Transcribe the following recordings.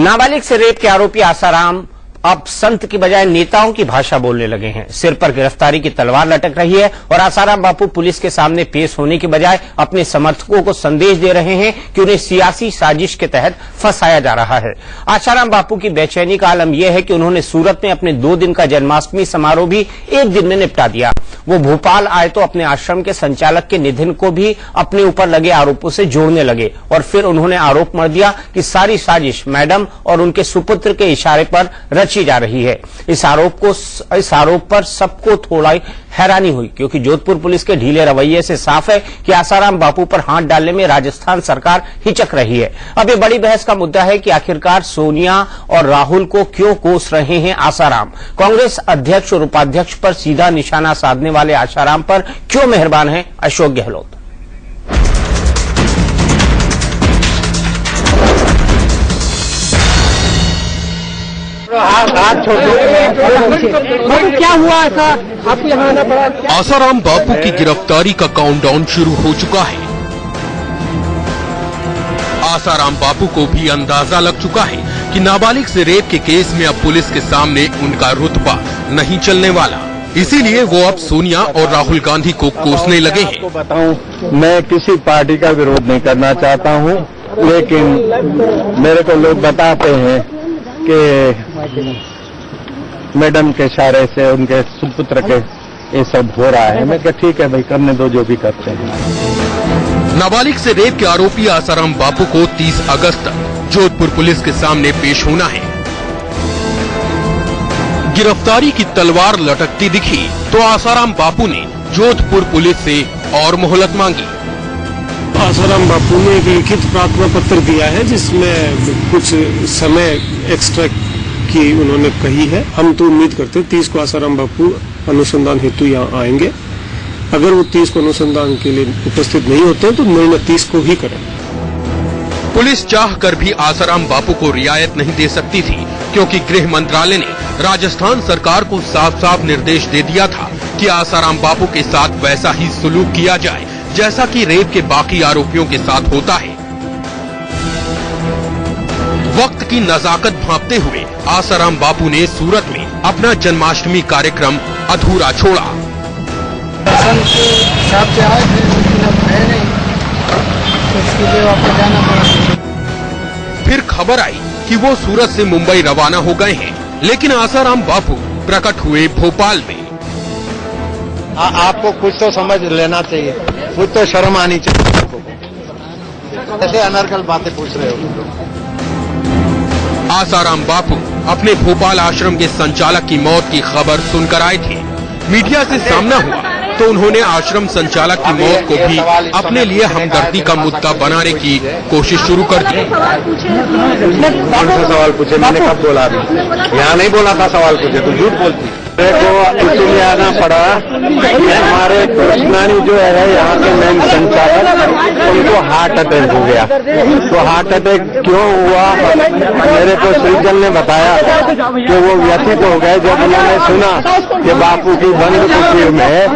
नाबालिग से रेप के आरोपी आसाराम अब संत की बजाय नेताओं की भाषा बोलने लगे हैं। सिर पर गिरफ्तारी की तलवार लटक रही है और आसाराम बापू पुलिस के सामने पेश होने के बजाय अपने समर्थकों को संदेश दे रहे हैं कि उन्हें सियासी साजिश के तहत फंसाया जा रहा है। आसाराम बापू की बेचैनी का आलम यह है कि उन्होंने सूरत में अपने 2 दिन का जन्माष्टमी समारोह भी एक दिन में निपटा दिया। वो भोपाल आए तो अपने आश्रम के संचालक के निधन को भी अपने ऊपर लगे आरोपों से जोड़ने लगे और फिर उन्होंने आरोप मढ़ दिया कि सारी साजिश मैडम और उनके सुपुत्र के इशारे पर रची जा रही है। इस आरोप पर सबको थोड़ा हैरानी हुई, क्योंकि जोधपुर पुलिस के ढीले रवैये से साफ है कि आसाराम बापू पर हाथ डालने में राजस्थान सरकार हिचक रही है। अब ये बड़ी बहस का मुद्दा है कि आखिरकार सोनिया और राहुल को क्यों कोस रहे हैं आसाराम। कांग्रेस अध्यक्ष और उपाध्यक्ष पर सीधा निशाना साधने वाले आसाराम पर क्यों मेहरबान है अशोक गहलोत। क्या हुआ ऐसा आपको यहाँ आना पड़ा? आसाराम बापू की गिरफ्तारी का काउंटडाउन शुरू हो चुका है। आसाराम बापू को भी अंदाजा लग चुका है कि नाबालिग से रेप के केस में अब पुलिस के सामने उनका रुतबा नहीं चलने वाला। इसीलिए वो अब सोनिया और राहुल गांधी को कोसने लगे हैं। आपको बताऊं, मैं किसी पार्टी का विरोध नहीं करना चाहता हूं, लेकिन मेरे को लोग बताते हैं कि मैडम के इशारे से उनके सुपुत्र के ये सब हो रहा है। मैं कहा ठीक है भाई, करने दो जो भी करते हैं। नाबालिग से रेप के आरोपी आसाराम बापू को 30 अगस्त तक जोधपुर पुलिस के सामने पेश होना है। गिरफ्तारी की तलवार लटकती दिखी तो आसाराम बापू ने जोधपुर पुलिस से और मोहलत मांगी। आसाराम बापू ने एक लिखित प्रार्थना पत्र दिया है जिसमें कुछ समय एक्स्ट्रा की उन्होंने कही है। हम तो उम्मीद करते हैं 30 को आसाराम बापू अनुसंधान हेतु यहाँ आएंगे। अगर वो 30 को अनुसंधान के लिए उपस्थित नहीं होते तो निर्णय 30 को ही करें। पुलिस चाह कर भी आसाराम बापू को रियायत नहीं दे सकती थी, क्योंकि गृह मंत्रालय ने राजस्थान सरकार को साफ साफ निर्देश दे दिया था कि आसाराम बापू के साथ वैसा ही सुलूक किया जाए जैसा कि रेप के बाकी आरोपियों के साथ होता है। वक्त की नजाकत भांपते हुए आसाराम बापू ने सूरत में अपना जन्माष्टमी कार्यक्रम अधूरा छोड़ा। फिर खबर आई कि वो सूरत से मुंबई रवाना हो गए हैं, लेकिन आसाराम बापू प्रकट हुए भोपाल में। आपको कुछ तो समझ लेना चाहिए, कुछ तो शर्म आनी चाहिए। ऐसे अनर्गल बातें पूछ रहे हो। आसाराम बापू अपने भोपाल आश्रम के संचालक की मौत की खबर सुनकर आए थे। मीडिया से सामना हुआ तो उन्होंने आश्रम संचालक की मौत को भी अपने लिए हमदर्दी का मुद्दा बनाने की कोशिश शुरू कर दी। कौन सा सवाल पूछे? मैंने कब बोला? यहाँ नहीं बोला था सवाल पूछे, तो झूठ बोलती। मेरे को इसलिए आना पड़ा कि हमारे कृष्णानी जो है यहाँ के मेन संचालक, उनको हार्ट अटैक हो गया। तो हार्ट अटैक क्यों हुआ, मेरे को सृजन ने बताया कि वो व्यथित हो गए जब उन्होंने सुना कि बापू की बंद कुटीर में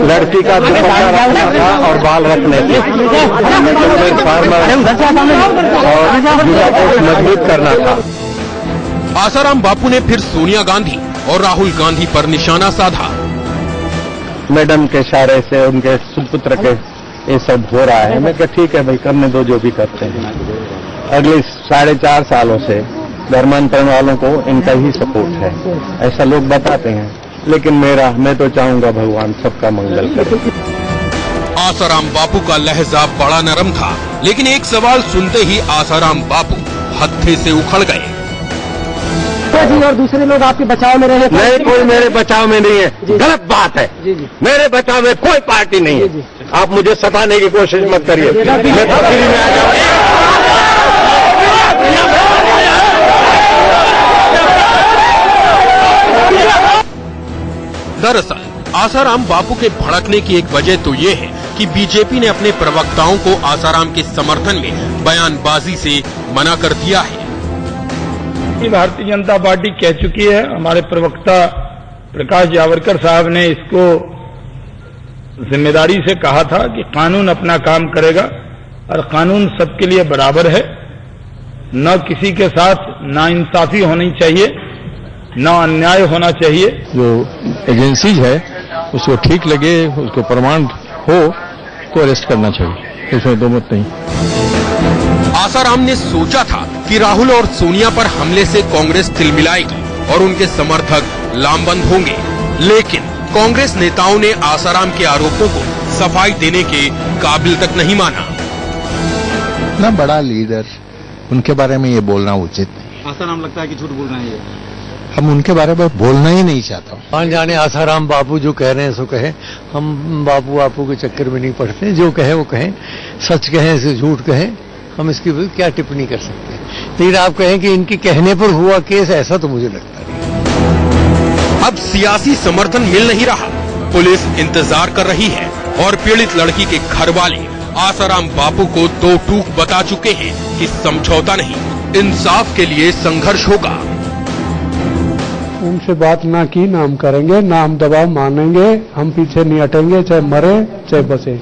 लड़की का दुपट्टा रखना था और बाल रखने थे, और मजबूत करना था। आसाराम बापू ने फिर सोनिया गांधी और राहुल गांधी पर निशाना साधा। मैडम के इशारे से उनके सुपुत्र के ये सब हो रहा है। मैं कहा ठीक है भाई, करने दो जो भी करते हैं। अगले 4.5 सालों से धर्मांतरण वालों को इनका ही सपोर्ट है, ऐसा लोग बताते हैं, लेकिन मैं तो चाहूंगा भगवान सबका मंगल करे। आसाराम बापू का लहजा बड़ा नरम था, लेकिन एक सवाल सुनते ही आसाराम बापू हत्थे से उखड़ गए। जी, और दूसरे लोग आपके बचाव में रहे? नहीं, कोई मेरे बचाव में नहीं है। गलत बात है। मेरे बचाव में कोई पार्टी नहीं है। आप मुझे सताने की कोशिश मत करिए। मैं तकरीर में आ जाऊंगा। दरअसल आसाराम बापू के भड़कने की एक वजह तो ये है कि बीजेपी ने अपने प्रवक्ताओं को आसाराम के समर्थन में बयानबाजी से मना कर दिया है। भारतीय जनता पार्टी कह चुकी है, हमारे प्रवक्ता प्रकाश जावड़कर साहब ने इसको जिम्मेदारी से कहा था कि कानून अपना काम करेगा और कानून सबके लिए बराबर है। न किसी के साथ नाइंसाफी होनी चाहिए, न अन्याय होना चाहिए। जो एजेंसीज है उसको ठीक लगे, उसको प्रमाण हो तो अरेस्ट करना चाहिए, इसमें दो मत नहीं। आसाराम ने सोचा था कि राहुल और सोनिया पर हमले से कांग्रेस तिलमिलाएगी और उनके समर्थक लामबंद होंगे, लेकिन कांग्रेस नेताओं ने आसाराम के आरोपों को सफाई देने के काबिल तक नहीं माना। इतना बड़ा लीडर, उनके बारे में ये बोलना उचित नहीं। आसाराम लगता है कि झूठ बोल रहे हैं ये। हम उनके बारे में बोलना ही नहीं चाहता। कौन जाने, आसाराम बापू जो कह रहे हैं सो कहें, हम बापू के चक्कर में नहीं पड़ते, जो कहे वो कहें, सच कहें से झूठ कहें, हम इसकी क्या टिप्पणी कर सकते हैं। लेकिन आप कहें कि इनके कहने पर हुआ केस, ऐसा तो मुझे लगता नहीं। अब सियासी समर्थन मिल नहीं रहा, पुलिस इंतजार कर रही है और पीड़ित लड़की के घर वाले आसाराम बापू को दो टूक बता चुके हैं कि समझौता नहीं, इंसाफ के लिए संघर्ष होगा। उनसे बात ना की ना हम करेंगे, ना हम दबाव मानेंगे, हम पीछे नहीं हटेंगे, चाहे मरे चाहे बचे,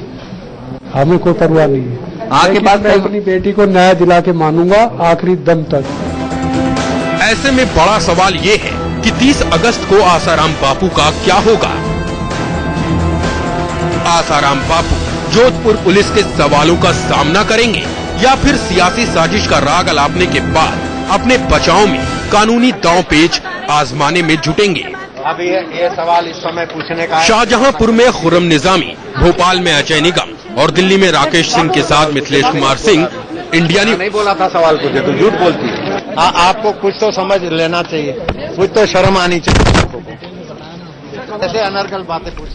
हमें कोई परवाह नहीं है। आपके पास मैं अपनी बेटी को न्याय दिला के मानूंगा आखिरी दम तक। ऐसे में बड़ा सवाल ये है कि 30 अगस्त को आसाराम बापू का क्या होगा। आसाराम बापू जोधपुर पुलिस के सवालों का सामना करेंगे या फिर सियासी साजिश का राग अलापने के बाद अपने बचाव में कानूनी दांव-पेच आजमाने में जुटेंगे। अब ये सवाल इस समय पूछने का है। शाहजहांपुर में खुर्रम निजामी, भोपाल में अजय निगम और दिल्ली में राकेश सिंह के साथ मिथिलेश कुमार सिंह इंडिया नहीं बोला था, सवाल पूछे तो झूठ बोलती है। आपको कुछ तो समझ लेना चाहिए, कुछ तो शर्म आनी चाहिए। ऐसे अनर्गल बातें पूछ।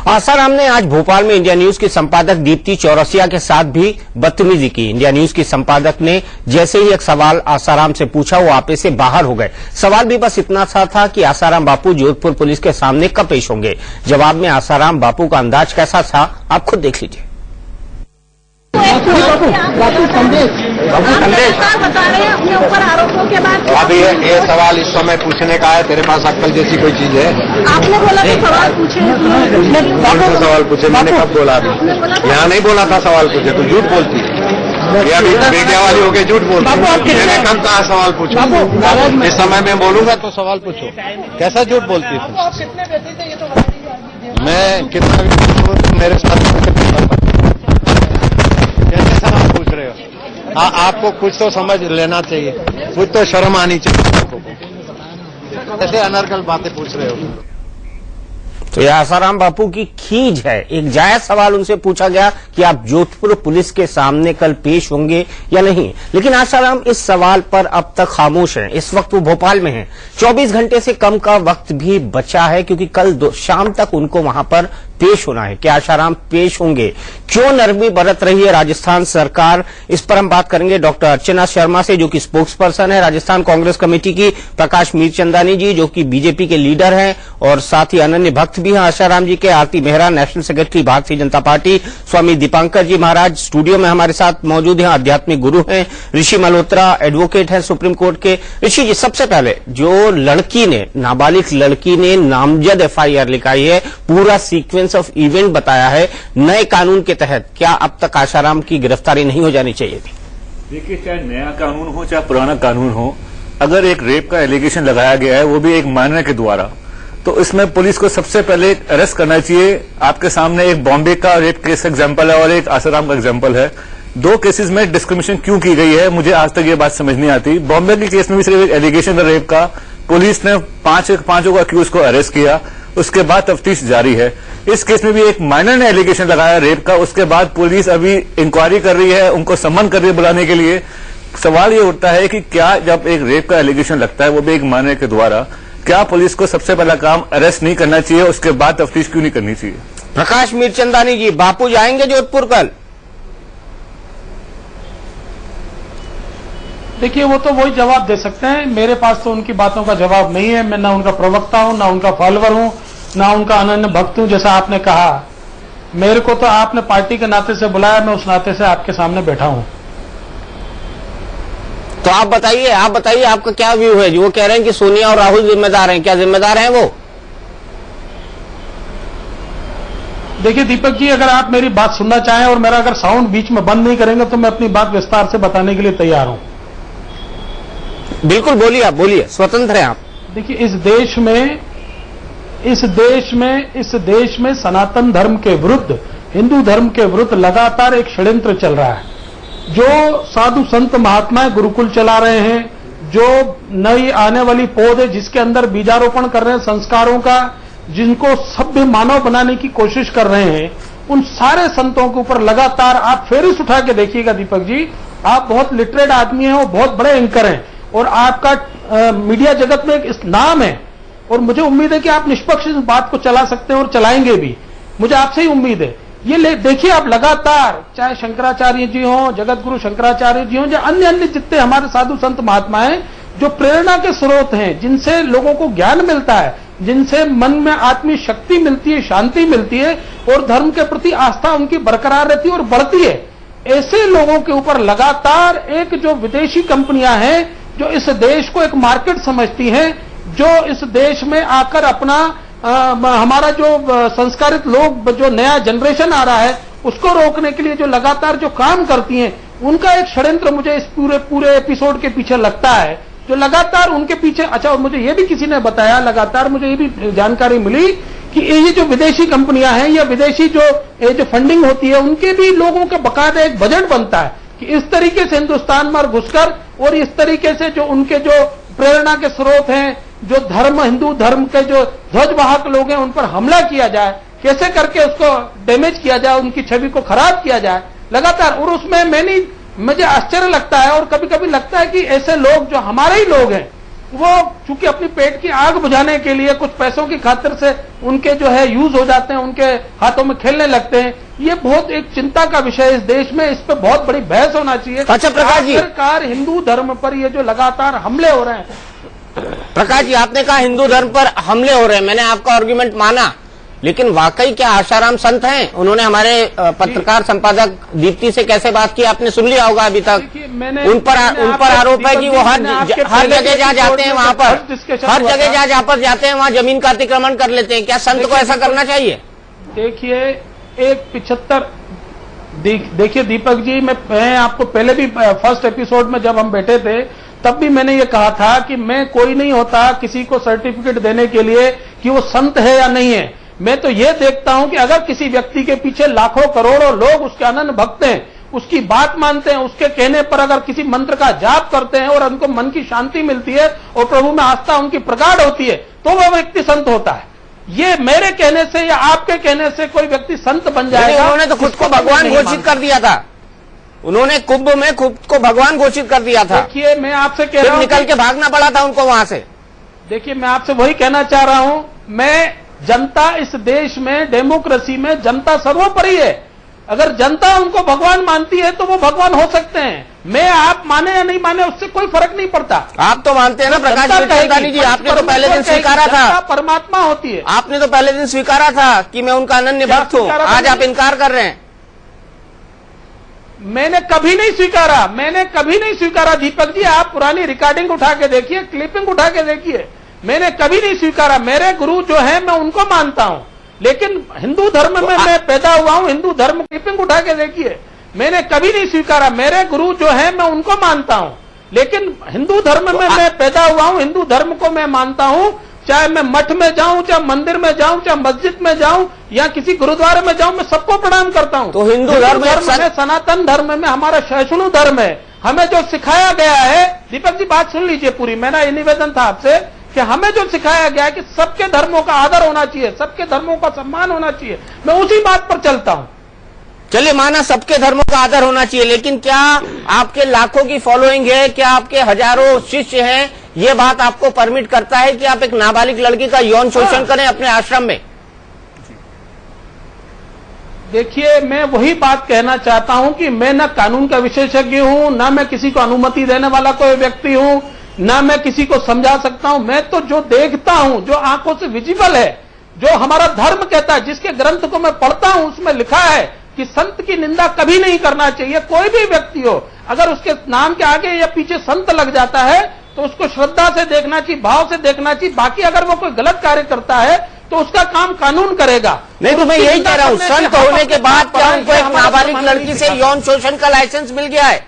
आसाराम ने आज भोपाल में इंडिया न्यूज की संपादक दीप्ति चौरसिया के साथ भी बदतमीजी की। इंडिया न्यूज की संपादक ने जैसे ही एक सवाल आसाराम से पूछा, वो आपे से बाहर हो गए। सवाल भी बस इतना सा था कि आसाराम बापू जोधपुर पुलिस के सामने कब पेश होंगे। जवाब में आसाराम बापू का अंदाज कैसा था, आप खुद देख लीजिए। बापू संदेश बता रहे हैं अपने ऊपर आरोपों के बाद। अब ये सवाल इस समय पूछने का है, तेरे पास अक्ल जैसी कोई चीज है? आपने बोला कि सवाल पूछे। कौन सा सवाल पूछे? मैंने कब बोला? अभी यहाँ नहीं बोला था सवाल पूछे, तो झूठ बोलती है। ये अभी मीडिया वाली हो गई, झूठ बोलती है। मैंने कब कहा सवाल पूछो? इस समय मैं बोलूंगा तो सवाल पूछो। कैसा झूठ बोलती है? मैं कितना भी मेरे साथ कैसे सवाल पूछ रहे हो? आपको कुछ तो समझ लेना चाहिए, कुछ तो शर्म आनी चाहिए। ऐसे अनर्गल बातें पूछ रहे हो। तो यह आसाराम बापू की खींच है। एक जायज सवाल उनसे पूछा गया कि आप जोधपुर पुलिस के सामने कल पेश होंगे या नहीं, लेकिन आसाराम इस सवाल पर अब तक खामोश हैं। इस वक्त वो भोपाल में हैं। 24 घंटे से कम का वक्त भी बचा है, क्योंकि कल शाम तक उनको वहां पर पेश होना है। क्या आसाराम पेश होंगे? क्यों नरमी बरत रही है राजस्थान सरकार? इस पर हम बात करेंगे डॉक्टर अर्चना शर्मा से, जो कि स्पोक्स पर्सन है राजस्थान कांग्रेस कमेटी की, प्रकाश मीरचंदानी जी जो कि बीजेपी के लीडर हैं और साथ ही अनन्य भक्त भी हैं आसाराम जी के, आरती Mehra national secretary Bharatiya Janata party, स्वामी दीपांकर जी महाराज स्टूडियो में हमारे साथ मौजूद हैं, आध्यात्मिक गुरु हैं, ऋषि मल्होत्रा एडवोकेट हैं सुप्रीम कोर्ट के। ऋषि जी, सबसे पहले जो लड़की ने, नाबालिग लड़की ने नामजद एफआईआर लिखाई है, पूरा सीक्वेंस ऑफ इवेंट बताया है, नए कानून के तहत क्या अब तक आसाराम की गिरफ्तारी नहीं हो जानी चाहिए थी? देखिए, चाहे नया कानून हो चाहे पुराना कानून हो, अगर एक रेप का एलिगेशन लगाया गया है, वो भी एक माइनर के द्वारा, तो इसमें पुलिस को सबसे पहले अरेस्ट करना चाहिए। आपके सामने एक बॉम्बे का रेप केस एग्जाम्पल है और एक आसाराम का एग्जाम्पल है। दो केसेस में डिस्क्रिमिनेशन क्यों की गई है, मुझे आज तक ये बात समझ नहीं आती। बॉम्बे के केस में भी सिर्फ एक एलिगेशन था रेप का, पुलिस ने पांचों को अक्यूज को अरेस्ट किया, उसके बाद तफ्तीश जारी है। इस केस में भी एक माइनर ने एलिगेशन लगाया रेप का, उसके बाद पुलिस अभी इंक्वायरी कर रही है, उनको सम्मन कर रही है बुलाने के लिए। सवाल ये उठता है कि क्या जब एक रेप का एलिगेशन लगता है, वो भी एक माइनर के द्वारा, क्या पुलिस को सबसे पहला काम अरेस्ट नहीं करना चाहिए, उसके बाद तफ्तीश क्यों नहीं करनी चाहिए? प्रकाश मीरचंदानी जी, बापू जाएंगे जोधपुर कल? देखिए, वो तो वही जवाब दे सकते हैं। मेरे पास तो उनकी बातों का जवाब नहीं है। मैं ना उनका प्रवक्ता हूं, ना उनका फॉलोवर हूं, ना उनका अनन्य भक्त हूं। जैसा आपने कहा, मेरे को तो आपने पार्टी के नाते से बुलाया, मैं उस नाते से आपके सामने बैठा हूं। तो आप बताइए आपका क्या व्यू है? जो वो कह रहे हैं कि सोनिया और राहुल जिम्मेदार हैं, क्या जिम्मेदार हैं वो? देखिए दीपक जी, अगर आप मेरी बात सुनना चाहें और मेरा अगर साउंड बीच में बंद नहीं करेंगे तो मैं अपनी बात विस्तार से बताने के लिए तैयार हूं। बिल्कुल बोलिए, आप बोलिए, स्वतंत्र हैं आप। देखिए, इस देश में सनातन धर्म के विरुद्ध, हिंदू धर्म के विरुद्ध लगातार एक षड्यंत्र चल रहा है। जो साधु संत महात्माएं गुरुकुल चला रहे हैं, जो नई आने वाली पौध है जिसके अंदर बीजारोपण कर रहे हैं संस्कारों का, जिनको सभ्य मानव बनाने की कोशिश कर रहे हैं, उन सारे संतों के ऊपर लगातार आप फेरिस उठा के देखिएगा दीपक जी। आप बहुत लिटरेट आदमी हैं और बहुत बड़े एंकर हैं और आपका मीडिया जगत में एक नाम है और मुझे उम्मीद है कि आप निष्पक्ष इस बात को चला सकते हैं और चलाएंगे भी, मुझे आपसे ही उम्मीद है। ये देखिए, आप लगातार चाहे शंकराचार्य जी हों, जगत गुरु शंकराचार्य जी हों, या अन्य जितने हमारे साधु संत महात्मा हैं जो प्रेरणा के स्रोत हैं, जिनसे लोगों को ज्ञान मिलता है, जिनसे मन में आत्मीय शक्ति मिलती है, शांति मिलती है और धर्म के प्रति आस्था उनकी बरकरार रहती है और बढ़ती है, ऐसे लोगों के ऊपर लगातार एक जो विदेशी कंपनियां हैं जो इस देश को एक मार्केट समझती हैं, जो इस देश में आकर अपना हमारा जो संस्कारित लोग, जो नया जनरेशन आ रहा है उसको रोकने के लिए जो लगातार जो काम करती हैं, उनका एक षड्यंत्र मुझे इस पूरे एपिसोड के पीछे लगता है, जो लगातार उनके पीछे। अच्छा, और मुझे ये भी किसी ने बताया, लगातार मुझे ये भी जानकारी मिली कि ये जो विदेशी कंपनियां हैं या विदेशी जो फंडिंग होती है, उनके भी लोगों का बकायदा एक बजट बनता है कि इस तरीके से हिंदुस्तान में घुसकर और इस तरीके से जो उनके जो प्रेरणा के स्रोत हैं, जो धर्म, हिंदू धर्म के जो ध्वजवाहक लोग हैं, उन पर हमला किया जाए, कैसे करके उसको डैमेज किया जाए, उनकी छवि को खराब किया जाए लगातार। और उसमें मुझे आश्चर्य लगता है और कभी कभी लगता है कि ऐसे लोग जो हमारे ही लोग हैं, वो चूंकि अपनी पेट की आग बुझाने के लिए कुछ पैसों की खातिर से उनके जो है यूज हो जाते हैं, उनके हाथों में खेलने लगते हैं। ये बहुत एक चिंता का विषय है इस देश में, इस पर बहुत बड़ी बहस होना चाहिए। अच्छा प्रकाश जी, सरकार हिंदू धर्म पर ये जो लगातार हमले हो रहे हैं, प्रकाश जी आपने कहा हिंदू धर्म पर हमले हो रहे हैं, मैंने आपका आर्गुमेंट माना, लेकिन वाकई क्या आशाराम संत हैं? उन्होंने हमारे पत्रकार संपादक दीप्ति से कैसे बात की, आपने सुन लिया होगा अभी तक। उन पर आरोप है कि वो हर जगह जहाँ जाते हैं वहाँ पर, हर जगह जहाँ पर जाते हैं वहाँ जमीन का अतिक्रमण कर लेते हैं। क्या संत को ऐसा करना चाहिए? देखिए, एक 75 देखिए दीपक जी, मैं आपको पहले भी फर्स्ट एपिसोड में जब हम बैठे थे तब भी मैंने ये कहा था कि मैं कोई नहीं होता किसी को सर्टिफिकेट देने के लिए कि वो संत है या नहीं है। मैं तो ये देखता हूं कि अगर किसी व्यक्ति के पीछे लाखों करोड़ों लोग उसके अनन्य भक्त हैं, उसकी बात मानते हैं, उसके कहने पर अगर किसी मंत्र का जाप करते हैं और उनको मन की शांति मिलती है और प्रभु में आस्था उनकी प्रगाढ़ होती है, तो वह व्यक्ति संत होता है। ये मेरे कहने से या आपके कहने से कोई व्यक्ति संत बन जाएगा? उन्होंने तो खुद को भगवान घोषित कर दिया था, उन्होंने कुंभ में खुद को भगवान घोषित कर दिया था। देखिए, मैं आपसे कह रहा हूं, निकल के भागना पड़ा था उनको वहां से। देखिए, मैं आपसे वही कहना चाह रहा हूं, मैं जनता, इस देश में डेमोक्रेसी में जनता सर्वोपरि है। अगर जनता उनको भगवान मानती है तो वो भगवान हो सकते हैं। मैं आप माने या नहीं माने उससे कोई फर्क नहीं पड़ता। आप तो मानते हैं ना प्रकाश जी, आपने तो पहले दिन स्वीकारा था, परमात्मा होती है। आपने तो पहले दिन स्वीकारा था कि मैं उनका अनन्य भक्त हूँ, आज आप इनकार कर रहे हैं। मैंने कभी नहीं स्वीकारा दीपक जी। आप पुरानी रिकॉर्डिंग उठा के देखिए, क्लिपिंग उठा के देखिए, मैंने कभी नहीं स्वीकारा। मेरे गुरु जो है मैं उनको मानता हूं, लेकिन हिंदू धर्म में मैं पैदा हुआ हूं, हिंदू धर्म क्लिपिंग उठा के देखिए, मैंने कभी नहीं स्वीकारा। मेरे गुरु जो है मैं उनको मानता हूं, लेकिन हिंदू धर्म में मैं पैदा हुआ हूं, हिंदू धर्म को मैं मानता हूं। चाहे मैं मठ में जाऊं, चाहे मंदिर में जाऊं, चाहे मस्जिद में जाऊं या किसी गुरुद्वारे में जाऊं, मैं सबको प्रणाम करता हूं। तो हिंदू धर्म में, सनातन धर्म में हमारा सहिष्णु धर्म है। हमें जो सिखाया गया है, दीपक जी बात सुन लीजिए पूरी, मेरा ये निवेदन था आपसे कि हमें जो सिखाया गया है कि सबके धर्मों का आदर होना चाहिए, सबके धर्मों का सम्मान होना चाहिए, मैं उसी बात पर चलता हूं। चलिए, माना सबके धर्मों का आदर होना चाहिए, लेकिन क्या आपके लाखों की फॉलोइंग है, क्या आपके हजारों शिष्य हैं, ये बात आपको परमिट करता है कि आप एक नाबालिग लड़की का यौन शोषण करें अपने आश्रम में? देखिए, मैं वही बात कहना चाहता हूं कि मैं न कानून का विशेषज्ञ हूं, न मैं किसी को अनुमति देने वाला कोई व्यक्ति हूं, न मैं किसी को समझा सकता हूं। मैं तो जो देखता हूं, जो आंखों से विजिबल है, जो हमारा धर्म कहता है, जिसके ग्रंथ को मैं पढ़ता हूं, उसमें लिखा है कि संत की निंदा कभी नहीं करना चाहिए। कोई भी व्यक्ति हो, अगर उसके नाम के आगे या पीछे संत लग जाता है तो उसको श्रद्धा से देखना चाहिए, भाव से देखना चाहिए। बाकी अगर वो कोई गलत कार्य करता है तो उसका काम कानून करेगा। नहीं तो मैं यही कह रहा हूं, संत होने के बाद क्या उनको एक नाबालिग लड़की से यौन शोषण का लाइसेंस मिल गया है?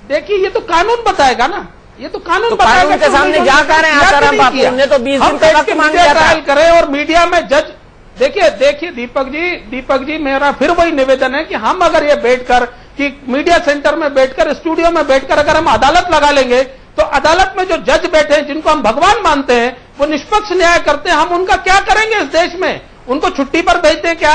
देखिए ये तो कानून बताएगा ना, ये तो कानून तो बताएगा। कानून के सामने जा कर रहे हैं आसाराम बापू, उन्होंने तो 20 दिन का वक्त मांग लिया था। करें और मीडिया में जज देखिए दीपक जी मेरा फिर वही निवेदन है कि हम अगर ये बैठकर कि मीडिया सेंटर में बैठकर, स्टूडियो में बैठकर अगर हम अदालत लगा लेंगे तो अदालत में जो जज बैठे हैं जिनको हम भगवान मानते हैं, वो निष्पक्ष न्याय करते हैं, हम उनका क्या करेंगे इस देश में? उनको छुट्टी पर भेजते हैं क्या?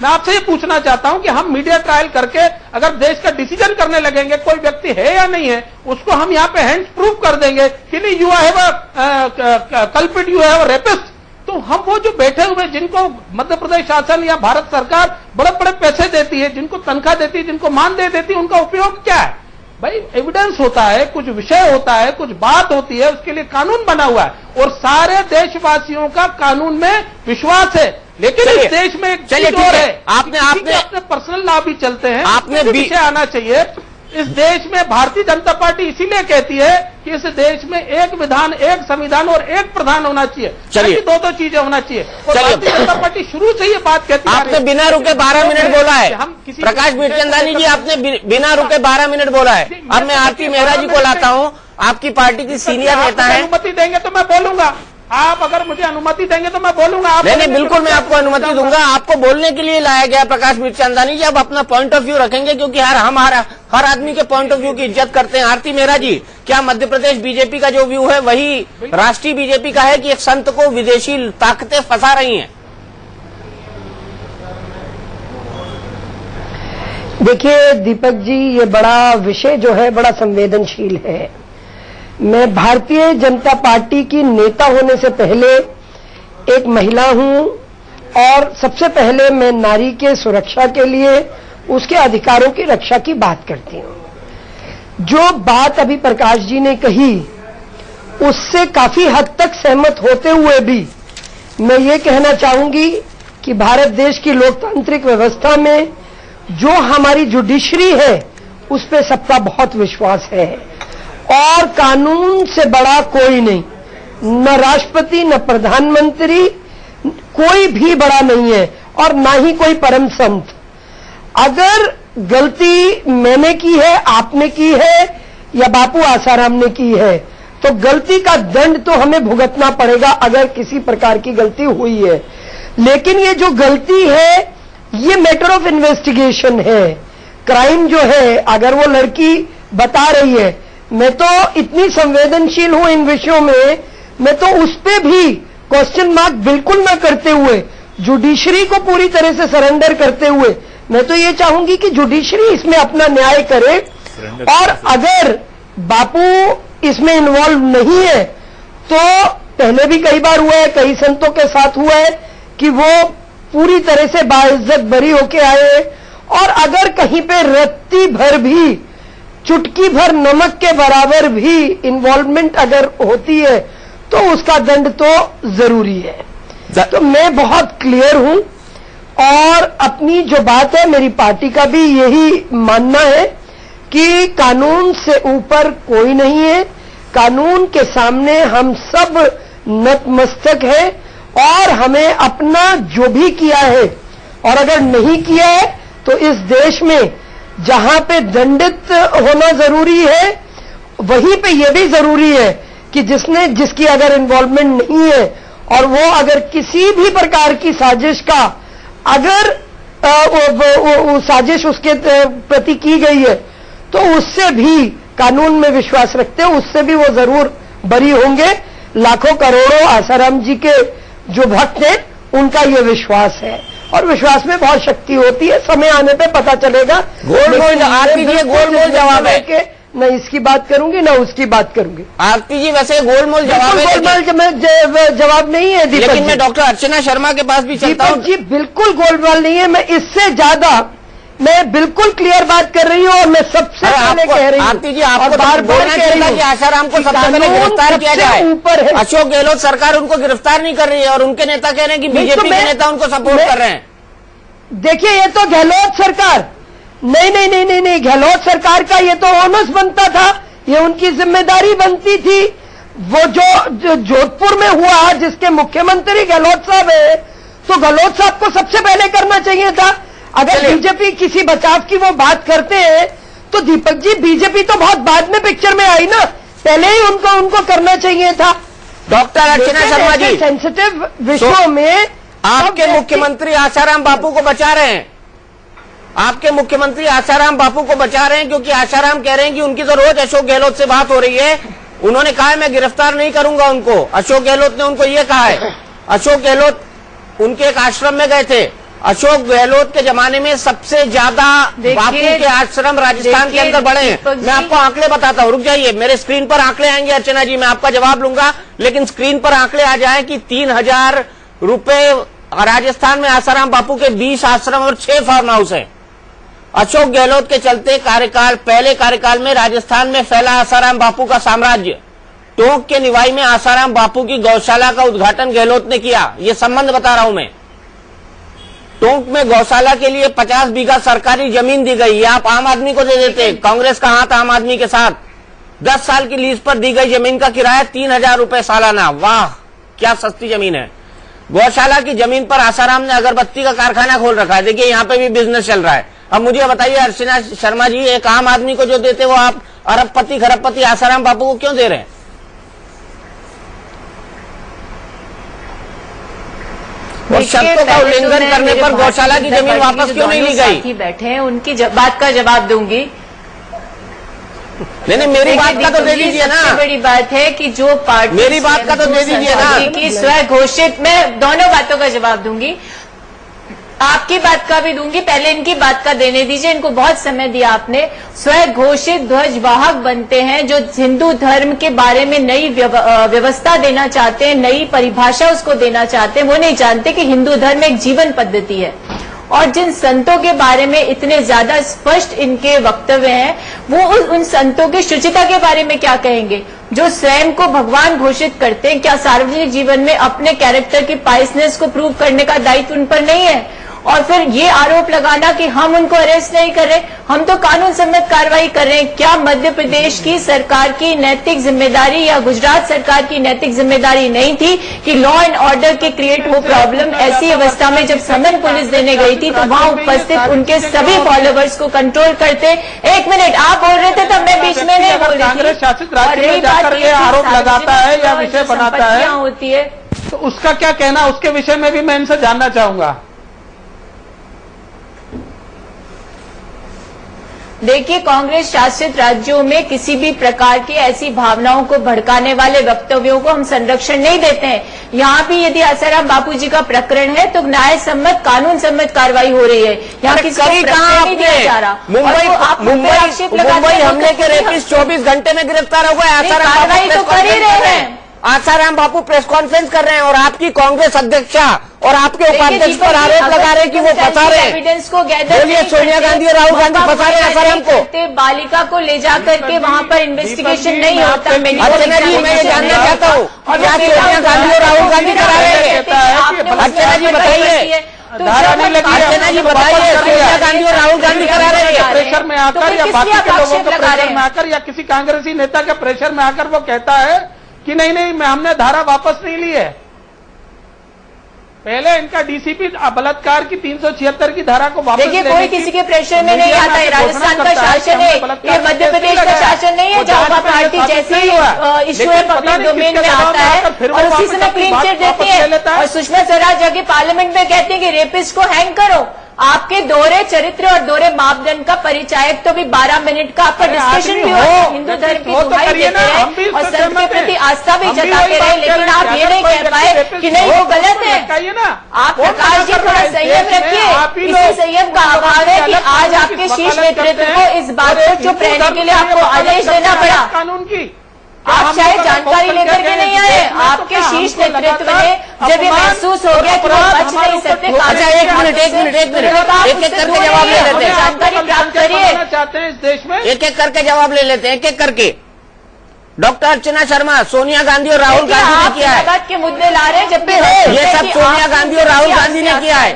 मैं आपसे ये पूछना चाहता हूं कि हम मीडिया ट्रायल करके अगर देश का डिसीजन करने लगेंगे कोई व्यक्ति है या नहीं है, उसको हम यहाँ पे हैंड्स प्रूव कर देंगे कि नहीं you have a culprit, you have a rapist, तो हम वो जो बैठे हुए जिनको मध्य प्रदेश शासन या भारत सरकार बड़े बड़े पैसे देती है, जिनको तनख्वाह देती है, जिनको मान दे देती है, उनका उपयोग क्या है? भाई एविडेंस होता है, कुछ विषय होता है, कुछ बात होती है, उसके लिए कानून बना हुआ है और सारे देशवासियों का कानून में विश्वास है। लेकिन इस देश में एक चीज और है, आपने अपने पर्सनल लॉ भी चलते हैं, आपने विषय आना चाहिए। इस देश में भारतीय जनता पार्टी इसीलिए कहती है कि इस देश में एक विधान, एक संविधान और एक प्रधान होना चाहिए, चलिए दो चीजें होना चाहिए। और भारतीय जनता पार्टी शुरू से ये बात कहती है। आपने बिना रुके 12 मिनट बोला है, प्रकाश बिरचंदानी जी, आपने बिना रुके 12 मिनट बोला है। अब मैं आरती मेहरा जी को लाता हूँ, आपकी पार्टी की सीनियर नेता है। अनुमति देंगे तो मैं बोलूंगा, आप अगर मुझे अनुमति देंगे तो मैं बोलूंगा। नहीं, बिल्कुल मैं आपको अनुमति दूंगा। आपको बोलने के लिए लाया गया प्रकाश बिरचंदानी जी, आप अपना पॉइंट ऑफ व्यू रखेंगे क्योंकि हर आदमी के पॉइंट ऑफ व्यू की इज्जत करते हैं। आरती मेहरा जी, क्या मध्य प्रदेश बीजेपी का जो व्यू है वही राष्ट्रीय बीजेपी का है कि एक संत को विदेशी ताकतें फंसा रही हैं? देखिए दीपक जी, ये बड़ा विषय जो है बड़ा संवेदनशील है। मैं भारतीय जनता पार्टी की नेता होने से पहले एक महिला हूं और सबसे पहले मैं नारी के सुरक्षा के लिए उसके अधिकारों की रक्षा की बात करती हूं। जो बात अभी प्रकाश जी ने कही उससे काफी हद तक सहमत होते हुए भी मैं ये कहना चाहूंगी कि भारत देश की लोकतांत्रिक व्यवस्था में जो हमारी जुडिशरी है उस पे सबका बहुत विश्वास है और कानून से बड़ा कोई नहीं, न राष्ट्रपति न प्रधानमंत्री, कोई भी बड़ा नहीं है और ना ही कोई परम संत। अगर गलती मैंने की है, आपने की है या बापू आसाराम ने की है तो गलती का दंड तो हमें भुगतना पड़ेगा अगर किसी प्रकार की गलती हुई है। लेकिन ये जो गलती है ये मैटर ऑफ इन्वेस्टिगेशन है। क्राइम जो है, अगर वो लड़की बता रही है, मैं तो इतनी संवेदनशील हूं इन विषयों में, मैं तो उस पे भी क्वेश्चन मार्क बिल्कुल न करते हुए, जुडिशरी को पूरी तरह से सरेंडर करते हुए, मैं तो ये चाहूंगी कि जुडिशरी इसमें अपना न्याय करे। और अगर बापू इसमें इन्वॉल्व नहीं है तो पहले भी कई बार हुआ है, कई संतों के साथ हुआ है कि वो पूरी तरह से बाइज्जत बरी होके आए और अगर कहीं पे रत्ती भर भी, चुटकी भर नमक के बराबर भी इन्वॉल्वमेंट अगर होती है तो उसका दंड तो जरूरी है। तो मैं बहुत क्लियर हूं और अपनी जो बात है, मेरी पार्टी का भी यही मानना है कि कानून से ऊपर कोई नहीं है, कानून के सामने हम सब नतमस्तक हैं और हमें अपना जो भी किया है और अगर नहीं किया है तो इस देश में जहां पे दंडित होना जरूरी है वहीं पे ये भी जरूरी है कि जिसकी अगर इन्वॉल्वमेंट नहीं है और वो अगर किसी भी प्रकार की साजिश का अगर वो साजिश उसके प्रति की गई है तो उससे भी कानून में विश्वास रखते हैं, उससे भी वो जरूर बरी होंगे। लाखों करोड़ों आसाराम जी के जो भक्त हैं उनका ये विश्वास है और विश्वास में बहुत शक्ति होती है। समय आने पे पता चलेगा। गोल आरती जी गोलमोल जवाब है कि न इसकी बात करूंगी न उसकी बात करूंगी। आरती जी वैसे गोलमोल जवाब है, गोलमाल जवाब नहीं है दीपक, लेकिन मैं डॉक्टर अर्चना शर्मा के पास भी चलता हूं। जी बिल्कुल गोलमाल नहीं है, मैं इससे ज्यादा मैं बिल्कुल क्लियर बात कर रही हूँ और मैं सबसे पहले कह रही हूँ। आरती जी आपको बार-बार कह रही है कि आसाराम को सबसे पहले गिरफ्तार किया जाए। ऊपर है अशोक गहलोत सरकार उनको गिरफ्तार नहीं कर रही है और उनके नेता कह रहे हैं कि बीजेपी के नेता उनको सपोर्ट कर रहे हैं। देखिए ये तो गहलोत सरकार नहीं, गहलोत सरकार का ये तो ओनस बनता था, ये उनकी जिम्मेदारी बनती थी वो जो जोधपुर में हुआ, जिसके मुख्यमंत्री गहलोत साहब है, तो गहलोत साहब को सबसे पहले करना चाहिए था। अगर बीजेपी किसी बचाव की वो बात करते हैं तो दीपक जी, बीजेपी तो बहुत बाद में पिक्चर में आई ना, पहले ही उनको करना चाहिए था। डॉक्टर अर्चना शर्मा जी, सेंसिटिव विषयों में आपके मुख्यमंत्री आसाराम बापू को बचा रहे हैं, आपके मुख्यमंत्री आसाराम बापू को बचा रहे हैं, क्योंकि आसाराम कह रहे हैं कि उनकी तो रोज अशोक गहलोत से बात हो रही है। उन्होंने कहा है मैं गिरफ्तार नहीं करूंगा उनको। अशोक गहलोत ने उनको ये कहा है। अशोक गहलोत उनके एक आश्रम में गए थे। अशोक गहलोत के जमाने में सबसे ज्यादा बापू के आश्रम राजस्थान के अंदर बड़े हैं। मैं आपको आंकड़े बताता हूँ, रुक जाइए, मेरे स्क्रीन पर आंकड़े आएंगे अर्चना जी, मैं आपका जवाब लूंगा, लेकिन स्क्रीन पर आंकड़े आ जाए कि 3,000 रुपए राजस्थान में आसाराम बापू के 20 आश्रम और 6 फार्म हाउस है। अशोक गहलोत के चलते पहले कार्यकाल में राजस्थान में फैला आसाराम बापू का साम्राज्य। टोंक के निवाई में आसाराम बापू की गौशाला का उद्घाटन गहलोत ने किया। ये संबंध बता रहा हूं मैं। टोंक में गौशाला के लिए 50 बीघा सरकारी जमीन दी गई। ये आप आम आदमी को दे देते, कांग्रेस का हाथ आम आदमी के साथ। 10 साल की लीज पर दी गई जमीन का किराया 3,000 रुपए सालाना। वाह, क्या सस्ती जमीन है। गौशाला की जमीन पर आसाराम ने अगरबत्ती का कारखाना खोल रखा है। देखिए, यहाँ पे भी बिजनेस चल रहा है। अब मुझे बताइए अर्चना शर्मा जी, एक आम आदमी को जो देते वो आप अरबपति खरबपति आसाराम बापू को क्यों दे रहे हैं? और शर्तों का उल्लंघन करने पर गौशाला की जमीन वापस क्यों नहीं ली गई? बैठे हैं, उनकी बात का जवाब दूंगी। नहीं, मेरी बात का तो दे दीजिए ना। सबसे बड़ी बात है कि जो पार्टी, मेरी बात का तो दे दीजिए ना कि स्वयं घोषित, मैं दोनों बातों का जवाब दूंगी, आपकी बात का भी दूंगी। पहले इनकी बात का देने दीजिए, इनको बहुत समय दिया आपने। स्वयं घोषित ध्वजवाहक बनते हैं जो हिंदू धर्म के बारे में नई व्यवस्था देना चाहते हैं, नई परिभाषा उसको देना चाहते हैं। वो नहीं जानते कि हिंदू धर्म एक जीवन पद्धति है। और जिन संतों के बारे में इतने ज्यादा स्पष्ट इनके वक्तव्य हैं, वो उन संतों की शुचिता के बारे में क्या कहेंगे, जो स्वयं को भगवान घोषित करते हैं? क्या सार्वजनिक जीवन में अपने कैरेक्टर की पाइसनेस को प्रूव करने का दायित्व उन पर नहीं है? और फिर ये आरोप लगाना कि हम उनको अरेस्ट नहीं कर रहे, हम तो कानून सम्मत कार्रवाई कर रहे हैं। क्या मध्य प्रदेश की सरकार की नैतिक जिम्मेदारी या गुजरात सरकार की नैतिक जिम्मेदारी नहीं थी कि लॉ एंड ऑर्डर के क्रिएट हो प्रॉब्लम? ऐसी अवस्था में जब समन पुलिस देने गई थी तो वहां उपस्थित उनके सभी फॉलोवर्स को कंट्रोल करते। 1 मिनट, आप बोल रहे थे तब मैं बीच में नहीं बोल रही थी। कांग्रेस शासित राज्य में जाकर ये आरोप लगाता है या विषय बनाता है होती है, तो उसका क्या कहना, उसके विषय में भी मैं इनसे जानना चाहूंगा। देखिए, कांग्रेस शासित राज्यों में किसी भी प्रकार की ऐसी भावनाओं को भड़काने वाले वक्तव्यों को हम संरक्षण नहीं देते हैं। यहाँ भी यदि आसाराम बापू जी का प्रकरण है तो न्याय सम्मत, कानून सम्मत कार्रवाई हो रही है। यहाँ किसी को प्रश्न नहीं दिया जा रहा। मुंबई हमले के रेपिस्ट 24 घंटे में गिरफ्तार हो गए। कार्रवाई तो कर ही रहे हैं। आसाराम बापू प्रेस कॉन्फ्रेंस कर रहे हैं और आपकी कांग्रेस अध्यक्षा और आपके उपाध्यक्ष पर आरोप लगा रहे हैं कि वो फंसा रहे हैं। एविडेंस को गैदर, बोलिए, सोनिया गांधी और राहुल गांधी फंसा रहे हैं आसाराम को। बालिका को ले जाकर के वहाँ पर इन्वेस्टिगेशन नहीं होता। अर्चना जी, मैं ये जानना चाहता हूँ क्या सोनिया गांधी और राहुल गांधी करा रहे हैं? अर्चना जी बताइए, अर्चना जी बताइए, सोनिया गांधी और राहुल गांधी करा रहे हैं? प्रेशर में आकर या बाकी के लोगों के प्रेशर में आकर या किसी कांग्रेसी नेता के प्रेशर में आकर वो कहता है कि नहीं, हमने धारा वापस नहीं ली है। पहले इनका डीसीपी बलात्कार की 376 की धारा को वापस देखिए, कोई किसी के प्रेशर में नहीं आता है। राजस्थान का शासन है, ये मध्य प्रदेश का शासन नहीं है जहाँ पार्टी जैसे इशू है पब्लिक डोमेन में आता है और उसी समय क्लीन चिट देती है। और सुषमा स्वराज जाके पार्लियामेंट में कहती है कि रेपिस्ट को हैंग करो। आपके दोहरे चरित्र और दोहरे मापदंड का परिचायक तो भी 12 मिनट का आपका डिस्कशन भी हो, हिंदू धर्म की दुहाई देते रहे और संत के प्रति आस्था भी जताते रहे, लेकिन आप ये नहीं कह पाए कि नहीं वो गलत है। आप प्रकाश जी थोड़ा संयम रखिए। इसी संयम का अभाव है कि आज आपके शीर्ष नेतृत्व को इस बात को चुप रहने के लिए आपको आदेश देना पड़ा। कानून की आप शायद जानकारी लेकर के नहीं आए। आपके शीर्ष नेतृत्व ने जब ये महसूस हो गया कि वो बच नहीं सकते। अच्छा, एक मिनट एक करके जवाब ले लेते हैं। जानकारी प्राप्त करिए। चाहते हैं इस देश में एक करके जवाब ले लेते हैं, एक करके। डॉक्टर अर्चना शर्मा, सोनिया गांधी और राहुल गांधी ने किया है। के मुद्दे ला रहे हैं, जब भी ये सब सोनिया गांधी और राहुल गांधी ने किया है।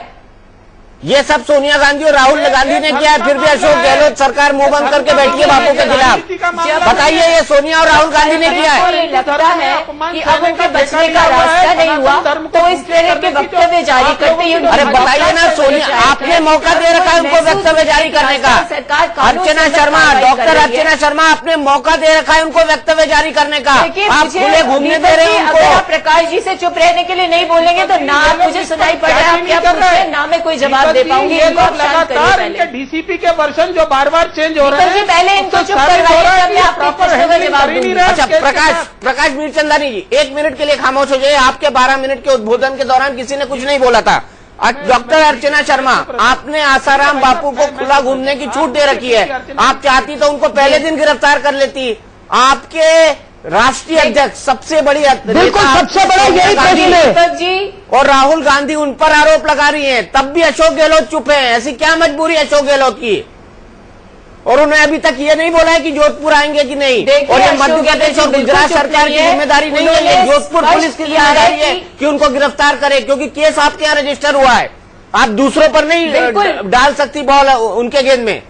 ये सब सोनिया गांधी और राहुल गांधी ने किया है, फिर भी अशोक गहलोत सरकार मुंह बंद करके बैठी है बापू के खिलाफ। बताइए ये सोनिया और राहुल गांधी ने किया है। लगता है कि अब उनके बचने का रास्ता नहीं हुआ तो इस तरह के वक्तव्य जारी करते ही। अरे बताइए ना सोनिया, आपने मौका दे रखा है उनको वक्तव्य जारी करने का। अर्चना शर्मा, डॉक्टर अर्चना शर्मा, आपने मौका दे रखा है उनको वक्तव्य जारी करने का। आप खुले घूमने दे रहे हैं अगर आप उनको। प्रकाश जी से चुप रहने के लिए नहीं बोलेंगे तो ना मुझे सुनाई पड़ रहा है, आप क्या पूछ रहे हैं, ना मैं कोई जवाब दे पाऊंगी। ये लोग लगातार इनके डीसीपी के वर्षन जो बार बार चेंज हो रहे हैं, पहले इनको चुप करवाइए तब मैं आपको प्रश्नों का जवाब दूंगी। अच्छा प्रकाश मीरचंदानी जी 1 मिनट के लिए खामोश हो जाइए। आपके 12 मिनट के उद्बोधन के दौरान किसी ने कुछ नहीं बोला था। डॉक्टर अर्चना शर्मा, आपने आसाराम बापू को खुला घूमने की छूट दे रखी है। आप चाहती तो उनको पहले दिन गिरफ्तार कर लेती। आपके राष्ट्रीय अध्यक्ष सबसे बड़ी बिल्कुल सबसे बड़ा यही प्रश्न है जी, और राहुल गांधी उन पर आरोप लगा रही हैं, तब भी अशोक गहलोत चुप है। ऐसी क्या मजबूरी अशोक गहलोत की? और उन्होंने अभी तक ये नहीं बोला है कि जोधपुर आएंगे कि नहीं। और ये मध्य प्रदेश और गुजरात सरकार की जिम्मेदारी नहीं है, ये जोधपुर पुलिस की जिम्मेदारी है कि उनको गिरफ्तार करे, क्योंकि केस आपके यहाँ रजिस्टर हुआ है। आप दूसरों पर नहीं डाल सकती बॉल उनके गेंद में,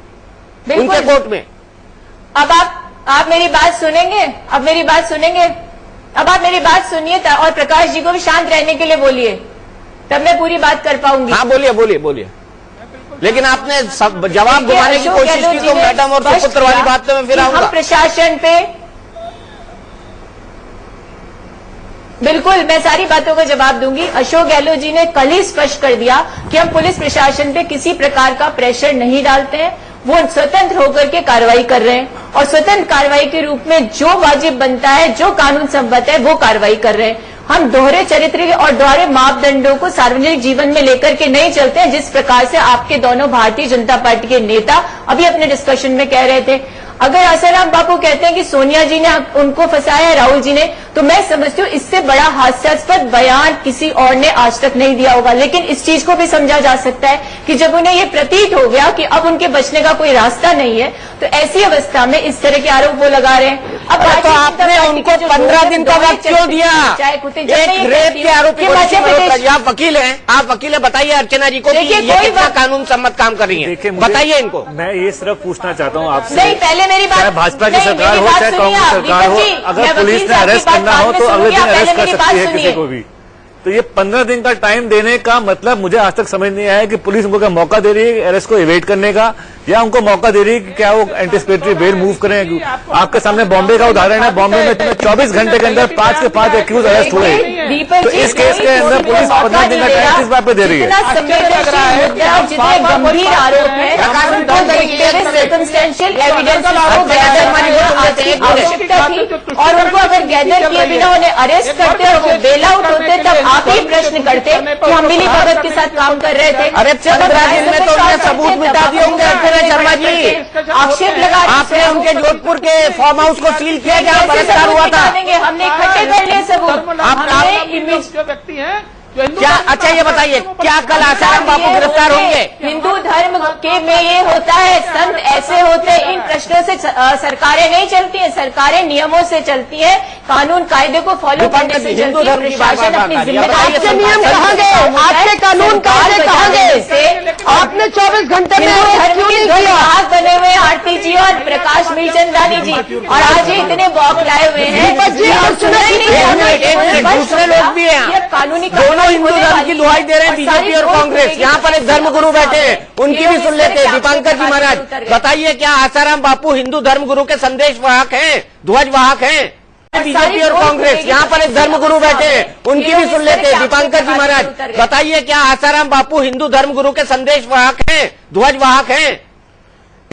उनके कोर्ट में। अब आप मेरी बात सुनेंगे? अब मेरी बात सुनेंगे? अब आप मेरी बात सुनिए और प्रकाश जी को भी शांत रहने के लिए बोलिए, तब मैं पूरी बात कर पाऊंगी। हाँ बोलिए। लेकिन आपने सब जवाब घुमाने की कोशिश की तो मैडम और सुपुत्र वाली बात पे मैं फिर आऊंगा। हम प्रशासन पे बिल्कुल मैं सारी बातों का जवाब दूंगी। अशोक गहलोत जी ने कल ही स्पष्ट कर दिया कि हम पुलिस प्रशासन पे किसी प्रकार का प्रेशर नहीं डालते हैं। वो स्वतंत्र होकर के कार्रवाई कर रहे हैं और स्वतंत्र कार्रवाई के रूप में जो वाजिब बनता है, जो कानून सम्मत है, वो कार्रवाई कर रहे हैं। हम दोहरे चरित्र और दोहरे मापदंडों को सार्वजनिक जीवन में लेकर के नहीं चलते हैं, जिस प्रकार से आपके दोनों भारतीय जनता पार्टी के नेता अभी अपने डिस्कशन में कह रहे थे। अगर आसाराम बापू कहते हैं कि सोनिया जी ने उनको फंसाया है, राहुल जी ने, तो मैं समझती हूँ इससे बड़ा हास्यास्पद बयान किसी और ने आज तक नहीं दिया होगा। लेकिन इस चीज को भी समझा जा सकता है कि जब उन्हें ये प्रतीत हो गया कि अब उनके बचने का कोई रास्ता नहीं है, तो ऐसी अवस्था में इस तरह के आरोप वो लगा रहे हैं। अब तो आपने उनको 15 दिन का वक्त क्यों दिया? एक रेप के आरोपी आप वकील हैं, बताइए अर्चना जी को कि ये कितना कानून सम्मत काम कर रही है, बताइए इनको। मैं ये सिर्फ पूछना चाहता हूँ आपसे, नहीं पहले मेरी बात, चाहे भाजपा की सरकार हो चाहे कांग्रेस सरकार हो, अगर पुलिस ने अरेस्ट करना हो तो अगले दिन अरेस्ट कर सकती है किसी को भी। तो ये 15 दिन का टाइम देने का मतलब मुझे आज तक समझ नहीं आया कि पुलिस उनको क्या मौका दे रही है अरेस्ट को इवेट करने का, या उनको मौका दे रही है कि क्या वो एंटिसिपेटरी बेल मूव करें। आपके सामने बॉम्बे का उदाहरण है, बॉम्बे में 24 घंटे के अंदर 5 के 5 एक्यूज अरेस्ट हुए। तो इस केस के अंदर पुलिस 15 दिन का टाइम किस बात पे दे रही है? जितने गंभीर आरोप है आवश्यकता थी, और उनको अगर गैदर किए बिना उन्हें अरेस्ट करते और वो बेल आउट होते, तब आप ही प्रश्न करते कि हम मिली भगत के साथ काम कर रहे थे। अरे 15 दिन में तो उन्हें सबूत मिटा दिए होंगे अर्चना शर्मा जी। आक्षेप लगा आपने उनके जोधपुर के फार्म हाउस को सील किया, जहाँ बलात्कार हुआ था। हमने इकट्ठे कर लिए सबूत। जो व्यक्ति है क्या, अच्छा ये बताइए क्या कल आसाराम बापू गिरफ्तार होंगे? हिंदू धर्म के में ये होता है, संत ऐसे होते हैं। इन प्रश्नों से सरकारें नहीं चलती हैं, सरकारें नियमों से चलती हैं, कानून कायदे को फॉलो करने से चलती है। प्रशासन अपनी जिम्मेदारी, आपके नियम कहाँ गए? आपके कानून कायदे कहाँ गए? आपने 24 घंटे में क्यों नहीं किया? आज बने हुए आरती जी और प्रकाश मीरचंदानी जी, और आज ये इतने बौखलाए हुए हैं। दूसरे लोग भी हैं, ये कानूनी हिंदू धर्म की दुहाई दे रहे हैं बीजेपी और कांग्रेस। यहाँ पर एक धर्मगुरु बैठे हैं, उनकी भी सुन लेते हैं। दीपांकर जी महाराज बताइए, क्या आसाराम बापू हिंदू धर्मगुरु के संदेश वाहक हैं, ध्वज वाहक हैं? बीजेपी और कांग्रेस, यहाँ पर एक धर्मगुरु बैठे हैं, उनकी भी सुन लेते हैं। दीपांकर जी महाराज बताइए, क्या आसाराम बापू हिंदू धर्मगुरु के संदेश वाहक हैं, ध्वज वाहक हैं?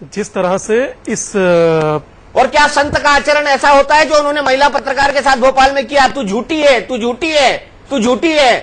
जिस तरह से इस और क्या संत का आचरण ऐसा होता है जो उन्होंने महिला पत्रकार के साथ भोपाल में किया? तू झूठी है, तू झूठी है, तू झूठी है।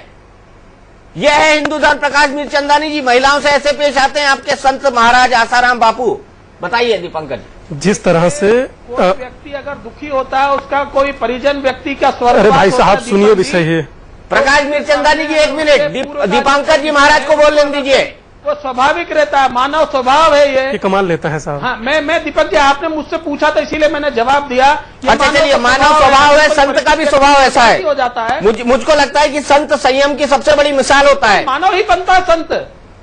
यह है हिंदू धर्म। प्रकाश मीरचंदानी जी, महिलाओं से ऐसे पेश आते हैं आपके संत महाराज आसाराम बापू? बताइए दीपांकर जी। जिस तरह से व्यक्ति अगर दुखी होता है, उसका कोई परिजन व्यक्ति का स्वर। अरे भाई साहब सुनिए विषय है। प्रकाश मीरचंदानी जी 1 मिनट, दीपांकर जी महाराज को बोलने दीजिए। वो स्वाभाविक रहता है, मानव स्वभाव है ये कमाल लेता है साहब। हाँ, मैं दीपक जी, आपने मुझसे पूछा था इसीलिए मैंने जवाब दिया। अच्छा चलिए, मानव स्वभाव है, संत का भी स्वभाव ऐसा है हो जाता है। मुझको लगता है कि संत संयम की सबसे बड़ी मिसाल होता है। मानव ही बनता है संत,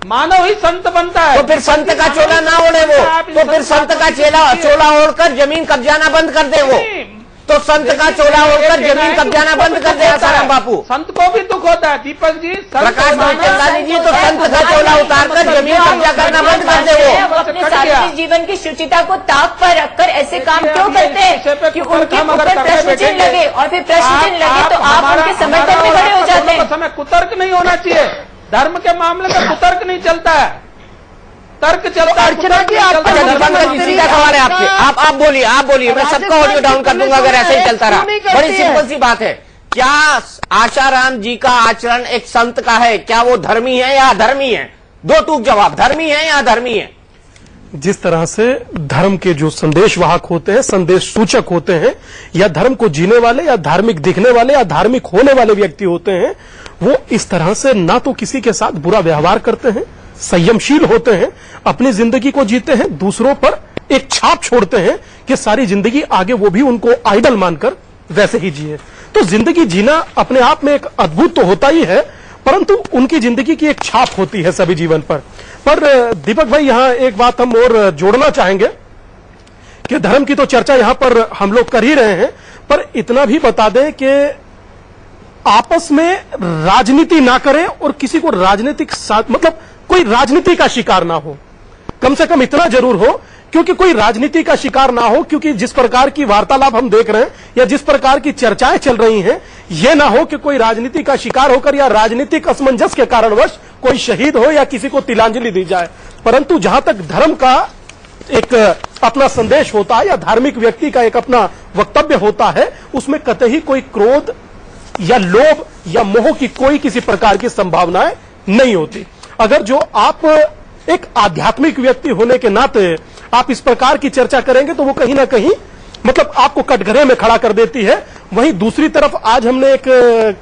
मानव ही संत बनता है। तो फिर संत का चोला ना ओढ़े वो, तो फिर संत का चोला ओढ़कर जमीन कब्जाना बंद कर दे वो, तो संत का चोला ओढ़कर जमीन कब्जाना बंद कर दे आसाराम बापू। संत को भी दुख होता है दीपक जी। प्रकाश चंदानी जी, तो संत का चोला उतारकर जमीन कब्जा करना बंद कर दे वो। अपने सार्वजनिक जीवन की शुचिता को ताक पर रखकर ऐसे काम क्यों करते हैं कि उनके ऊपर प्रश्न चिन्ह लगे और फिर प्रश्न चिन्ह लगे तो आप उनके समर्थन में खड़े हो जाते हैं। समय कुतर्क नहीं होना चाहिए, धर्म के मामले में कुतर्क नहीं चलता है, तर्क चलता है। अर्चना जी, सीधा सवाल है आपसे, आप बोलिए, मैं सबका ऑडियो डाउन कर दूंगा अगर ऐसे ही चलता रहा। बड़ी सिंपल सी बात है, क्या आशाराम जी का आचरण एक संत का है? क्या वो धर्मी है या अधर्मी है? दो टूक जवाब, धर्मी है या अधर्मी है? जिस तरह से धर्म के जो संदेश वाहक होते हैं, संदेश सूचक होते हैं, या धर्म को जीने वाले या धार्मिक दिखने वाले या धार्मिक होने वाले व्यक्ति होते हैं, वो इस तरह से ना तो किसी के साथ बुरा व्यवहार करते हैं, संयमशील होते हैं, अपनी जिंदगी को जीते हैं, दूसरों पर एक छाप छोड़ते हैं कि सारी जिंदगी आगे वो भी उनको आइडल मानकर वैसे ही जिए। तो जिंदगी जीना अपने आप में एक अद्भुत तो होता ही है, परंतु उनकी जिंदगी की एक छाप होती है सभी जीवन पर। दीपक भाई, यहां एक बात हम और जोड़ना चाहेंगे कि धर्म की तो चर्चा यहां पर हम लोग कर ही रहे हैं, पर इतना भी बता दें कि आपस में राजनीति ना करें और किसी को राजनीतिक मतलब कोई राजनीति का शिकार ना हो, कम से कम इतना जरूर हो, क्योंकि कोई राजनीति का शिकार ना हो। क्योंकि जिस प्रकार की वार्तालाप हम देख रहे हैं या जिस प्रकार की चर्चाएं चल रही हैं, यह ना हो कि कोई राजनीति का शिकार होकर या राजनीतिक असमंजस के कारणवश कोई शहीद हो या किसी को तिलांजलि दी जाए। परंतु जहां तक धर्म का एक अपना संदेश होता है या धार्मिक व्यक्ति का एक अपना वक्तव्य होता है, उसमें कतई कोई क्रोध या लोभ या मोह की कोई किसी प्रकार की संभावनाएं नहीं होती। अगर जो आप एक आध्यात्मिक व्यक्ति होने के नाते आप इस प्रकार की चर्चा करेंगे तो वो कहीं ना कहीं मतलब आपको कटघरे में खड़ा कर देती है। वहीं दूसरी तरफ आज हमने एक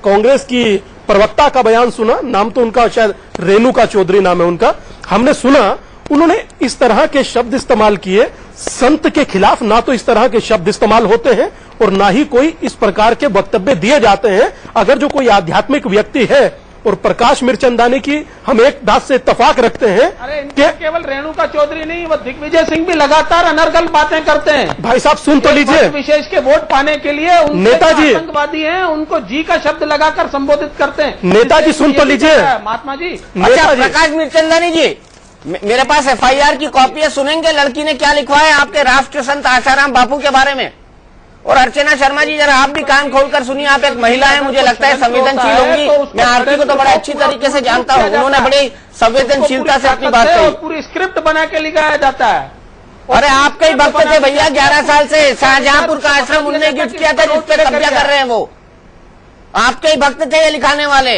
कांग्रेस की प्रवक्ता का बयान सुना, नाम तो उनका शायद रेणुका चौधरी नाम है उनका, हमने सुना उन्होंने इस तरह के शब्द इस्तेमाल किए। संत के खिलाफ ना तो इस तरह के शब्द इस्तेमाल होते हैं और ना ही कोई इस प्रकार के वक्तव्य दिए जाते हैं। अगर जो कोई आध्यात्मिक व्यक्ति है, और प्रकाश मिर्चंदानी की हम एक बात से इत्तेफाक रखते हैं कि केवल रेणुका चौधरी नहीं, वो दिग्विजय सिंह भी लगातार अनर्गल बातें करते हैं। भाई साहब सुन तो लीजिए, विशेष के वोट पाने के लिए नेताजी आतंकवादी हैं, उनको जी का शब्द लगाकर संबोधित करते हैं। नेताजी सुन तो लीजिए, महात्मा जी। अच्छा प्रकाश मिर्चंदानी जी, मेरे पास FIR की कॉपी है, सुनेंगे लड़की ने क्या लिखवा है आपके राष्ट्र संत आशाराम बापू के बारे में। और अर्चना शर्मा जी, जरा आप भी कान खोलकर सुनिए, आप एक महिला है, मुझे लगता है संवेदनशील होंगी। मैं आरती को तो बड़ा अच्छी तरीके से जानता हूँ, उन्होंने बड़ी संवेदनशीलता से अपनी बात कही। पूरी स्क्रिप्ट बना के लिखाया जाता है। अरे आपके ही भक्त थे भैया, 11 साल से शाहजहांपुर का आश्रम उन्होंने गिफ्ट किया था, जिस पे कब्जा कर रहे हैं वो आपके ही भक्त थे ये लिखाने वाले।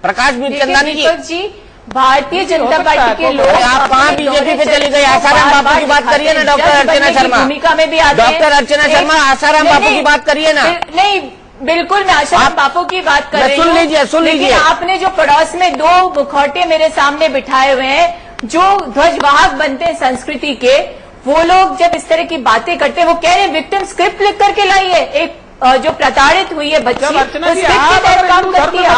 प्रकाश मिर्चंदानी जी, भारतीय जनता पार्टी के लोग, आप कहाँ बीजेपी पे चली गई? आसाराम बापू की बात करिए ना डॉक्टर अर्चना शर्मा, भूमिका में भी आते हैं। डॉक्टर अर्चना शर्मा, आसाराम बापू की बात करिए ना। नहीं, बिल्कुल मैं आसाराम बापू की बात कर रही हूँ। सुन लीजिए। आपने जो पड़ोस में 2 मुखौटे मेरे सामने बिठाए हुए हैं, जो ध्वजवाहक बनते हैं संस्कृति के, वो लोग जब इस तरह की बातें करते हैं, वो कह रहे हैं विक्टिम स्क्रिप्ट लिख करके लाई है, एक जो प्रताड़ित हुई है बच्ची, काम करती है।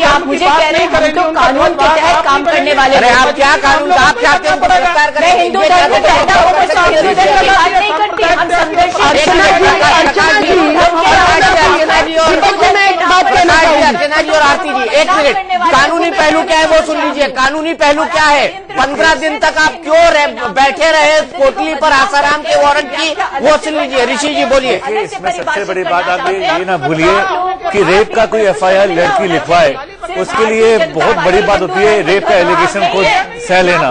आप मुझे कह रहे हैं हम तो कानून के तहत काम करने वाले। अरे आप क्या कानून, आप चाहते हैं गिरफ्तार करें? मैं हिंदू धर्म में पैदा होकर संस्कृत की बात नहीं करती, हम संघर्षी। अर्चना जी और आरती जी, एक मिनट, कानूनी पहलू क्या है वो सुन लीजिए। कानूनी पहलू क्या है? 15 दिन तक आप क्यों बैठे रहे कोटली पर आसाराम के वारंट की, वो सुन लीजिए। ऋषि जी बोलिए। इसमें सबसे बड़ी बात आप ये ना भूलिए कि रेप का कोई FIR लड़की लिखवाए, उसके लिए बहुत बड़ी बात होती है रेप का एलिगेशन को सह लेना।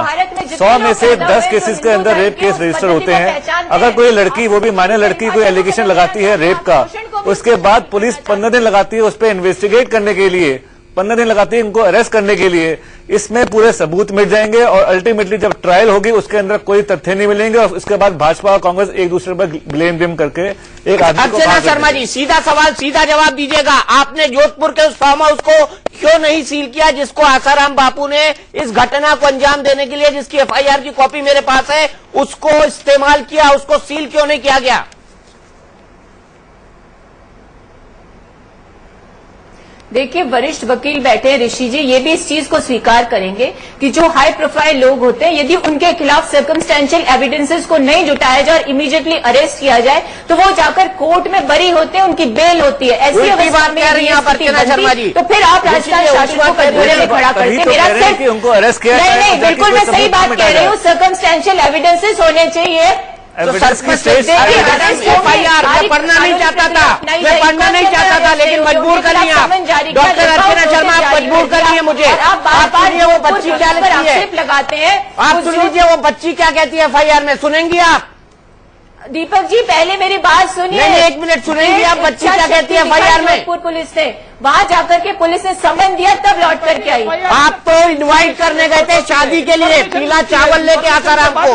100 में से 10 केसेस के अंदर रेप केस रजिस्टर होते हैं। अगर कोई लड़की, वो भी माने लड़की, कोई एलिगेशन लगाती है रेप का, उसके बाद पुलिस 15 दिन लगाती है उस पर इन्वेस्टिगेट करने के लिए, 15 दिन लगाती है इनको अरेस्ट करने के लिए। इसमें पूरे सबूत मिल जाएंगे और अल्टीमेटली जब ट्रायल होगी उसके अंदर कोई तथ्य नहीं मिलेंगे और उसके बाद भाजपा और कांग्रेस एक दूसरे पर ब्लेम गेम करके एक आदमी को। अर्चना शर्मा जी, सीधा सवाल, सीधा जवाब दीजिएगा। आपने जोधपुर के उस फार्म हाउस को क्यों नहीं सील किया जिसको आसाराम बापू ने इस घटना को अंजाम देने के लिए, जिसकी FIR की कॉपी मेरे पास है, उसको इस्तेमाल किया, उसको सील क्यों नहीं किया गया? देखिए, वरिष्ठ वकील बैठे हैं ऋषि जी, ये भी इस चीज को स्वीकार करेंगे कि जो हाई प्रोफाइल लोग होते हैं, यदि उनके खिलाफ सर्कमस्टेंशियल एविडेंसेस को नहीं जुटाया जाए और इमीडिएटली अरेस्ट किया जाए तो वो जाकर कोर्ट में बरी होते हैं, उनकी बेल होती है। ऐसी अवस्था में तो फिर आप राजस्थान शासन को कटघरे में खड़ा करते। मेरा सिर्फ उनको अरेस्ट किया नहीं, बिल्कुल मैं सही बात कह रही हूँ, सर्कमस्टेंशियल एविडेंसेस होने चाहिए। FIR मैं पढ़ना नहीं चाहता था, लेकिन मजबूर कर लिया डॉक्टर अर्चना शर्मा, आप मजबूर कर लिए मुझे। आप सुनिए वो बच्ची क्या लिखती है, लगाते हैं, आप सुन लीजिए वो बच्ची क्या कहती है FIR में, सुनेंगी आप? दीपक जी पहले मेरी बात सुनिए। नहीं, 1 मिनट सुनेंगी आप, बच्ची क्या कहती है FIR में? पुलिस ने वहां जाकर के पुलिस ने समन दिया, तब लौट करके आई। आप तो इनवाइट करने गए थे शादी के लिए, पीला चावल लेके आसाराम को,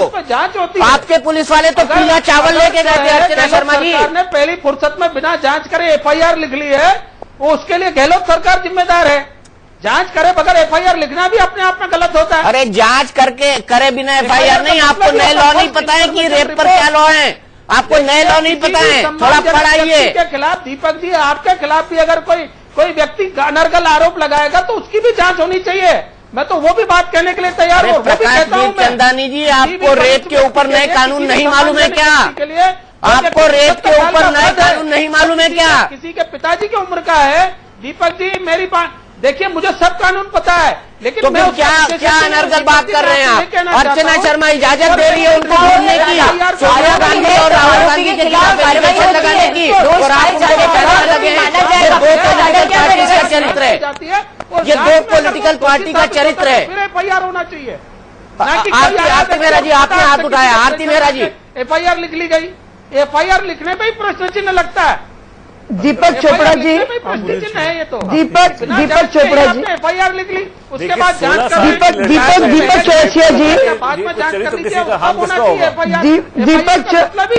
आपके पुलिस वाले तो पीला चावल लेके गए थे अर्चना शर्मा जी। सरकार ने पहली फुर्सत में बिना जांच करे FIR लिख ली है, वो उसके लिए गहलोत सरकार जिम्मेदार है। जांच करे बगैर FIR लिखना भी अपने आप में गलत होता है। अरे जांच करके करे बिना FIR नहीं, आपको नए लॉ नहीं पता है कि रेप पर क्या लॉ है, आपको नए लॉ नहीं पता है, थोड़ा पढ़ाइए। के खिलाफ दीपक जी, आपके खिलाफ भी अगर कोई व्यक्ति अनर्गल आरोप लगाएगा तो उसकी भी जांच होनी चाहिए। मैं तो वो भी बात कहने के लिए तैयार हूँ। प्रकाशवीर चंदानी जी, आपको रेप के ऊपर नए कानून नहीं मालूम है क्या? आपको रेप के ऊपर नए कानून नहीं मालूम है क्या? किसी के पिताजी की उम्र का है दीपक जी, मेरी बात देखिए, मुझे सब कानून पता है, लेकिन तो फिर क्या अनर्गल बात कर रहे हैं आप? अर्चना शर्मा इजाजत दे रही है उनको बोलने की, सोनिया गांधी और राहुल गांधी के खिलाफ एलिगेशन लगाने की, और आप उनको कहने लगे हैं ये दो पॉलिटिकल पार्टी का चरित्र है, ये दो पॉलिटिकल पार्टी का चरित्र है। FIR होना चाहिए। आरती मेहरा जी, आपने हाथ उठाया। आरती मेहरा जी, FIR लिख ली गई, FIR लिखने पे ही प्रश्न चिन्ह लगता है। दीपक चोपड़ा जी, है ये तो दीपक चोपड़ा जी, FIR लिख ली, उसके बाद जांच दीपक चौरसिया जी, बाद में जांच करनी चाहिए, अब होना चाहिए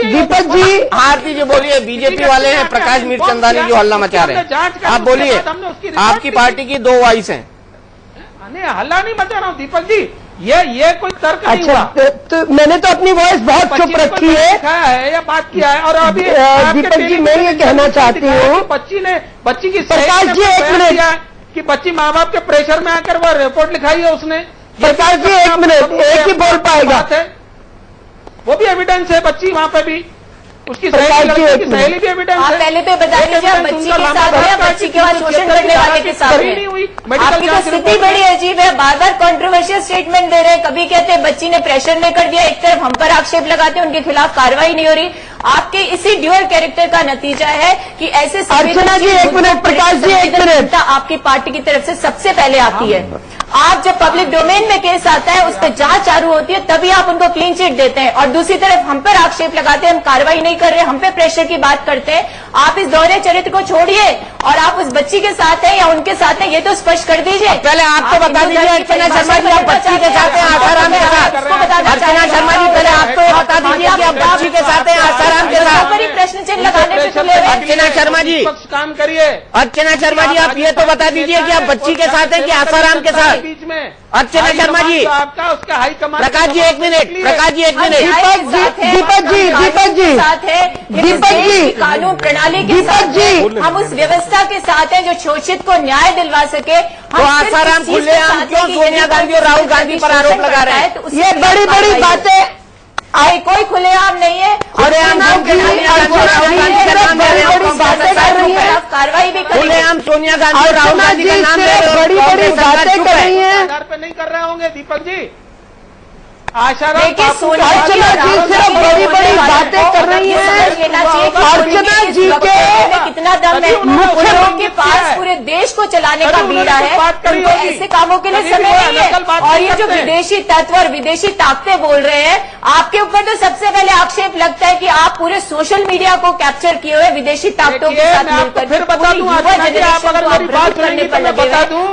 दीपक जी। आरती जी बोलिए, बीजेपी वाले हैं प्रकाशवीर चंदानी जो हल्ला मचा रहे हैं, आप बोलिए। आपकी पार्टी की 2 वॉइस हैं। हल्ला नहीं मचा रहा हूँ दीपक जी, ये कोई तर्क नहीं हुआ। तो मैंने तो अपनी वॉइस बहुत चुप रखी है या बात किया है। और अभी दीपक जी मैं ये कहना चाहती हूँ, बच्ची की प्रकाश जी 1 मिनट, कि बच्ची माँ बाप के प्रेशर में आकर वो रिपोर्ट लिखाई है उसने। प्रकाश जी 1 मिनट, एक ही बोल पाएगा, वो भी एविडेंस है, बच्ची वहाँ पे भी उसकी प्रकाश जी सहेली भी एविडेंस है। पहले तो बता दीजिए, आप बच्ची के साथ है, बच्ची के बाद शोषण करने वाले के साथ है। आपकी तो स्थिति बड़ी अजीब है, बार बार कंट्रोवर्शियल स्टेटमेंट दे रहे हैं। कभी कहते हैं बच्ची ने प्रेशर नहीं कर दिया, एक तरफ हम पर आक्षेप लगाते हैं, उनके खिलाफ कार्रवाई नहीं हो रही। आपके इसी ड्यूअल कैरेक्टर का नतीजा है कि ऐसे अर्चना जी 1 मिनट, प्रकाश जी 1 मिनट, आपकी पार्टी की तरफ से सबसे पहले आती है। आप जब पब्लिक डोमेन में केस आता है, उस पर जांच चालू होती है, तभी आप उनको क्लीन चिट देते हैं, और दूसरी तरफ हम पर आक्षेप लगाते हैं, हम कार्रवाई नहीं कर रहे, हम पे प्रेशर की बात करते हैं। आप इस दोहरे चरित्र को छोड़िए और आप उस बच्ची के साथ हैं या उनके साथ हैं, ये तो स्पष्ट कर दीजिए। पहले आपको बता दीजिए अर्चना शर्मा जी, आप बच्ची के साथ हैं आसाराम के साथ? अर्चना शर्मा जी, पहले आप तो बता दीजिए कि आप बच्ची के साथ हैं आसाराम के साथ? प्रश्न चिन्ह लगाने पे तुले हुए। अर्चना शर्मा जी, काम करिए। अर्चना शर्मा जी, आप ये तो बता दीजिए कि आप बच्ची के साथ हैं कि आसाराम के साथ? बीच में अर्चना शर्मा जी, आपका उसका high command. Prakash ji 1 minute, Prakash ji 1 minute. Deepak ji कानून प्रणाली के साथ जी, हम उस व्यवस्था के साथ हैं जो शोषित को न्याय दिलवा सके। तो आसाराम खुलेआम क्यों सोनिया गांधी और राहुल गांधी पर आरोप लगा रहे हैं? ये बड़ी बड़ी बातें कोई खुलेआम नहीं है, खुलेआम कार्रवाई भी खुलेआम सोनिया गांधी और राहुल गांधी का नाम ले रहे, बड़ी बड़ी बातें कर रही हैं। आधार पे नहीं कर रहे होंगे दीपक जी। आशाराम देखिए, सोनिया अर्चना जी सिर्फ बड़ी बड़ी बातें कर रही हैं। अर्चना जी के कितना दम है, मुख्यमंत्री के पास पूरे देश को चलाने का बीड़ा है, उनको ऐसे कामों के लिए समय नहीं है। और ये जो विदेशी तत्व और विदेशी ताकतें बोल रहे हैं, आपके ऊपर तो सबसे पहले आक्षेप लगता है कि आप पूरे सोशल मीडिया को कैप्चर किए हुए विदेशी ताकतों के साथ मिलकर फिर बता दूं,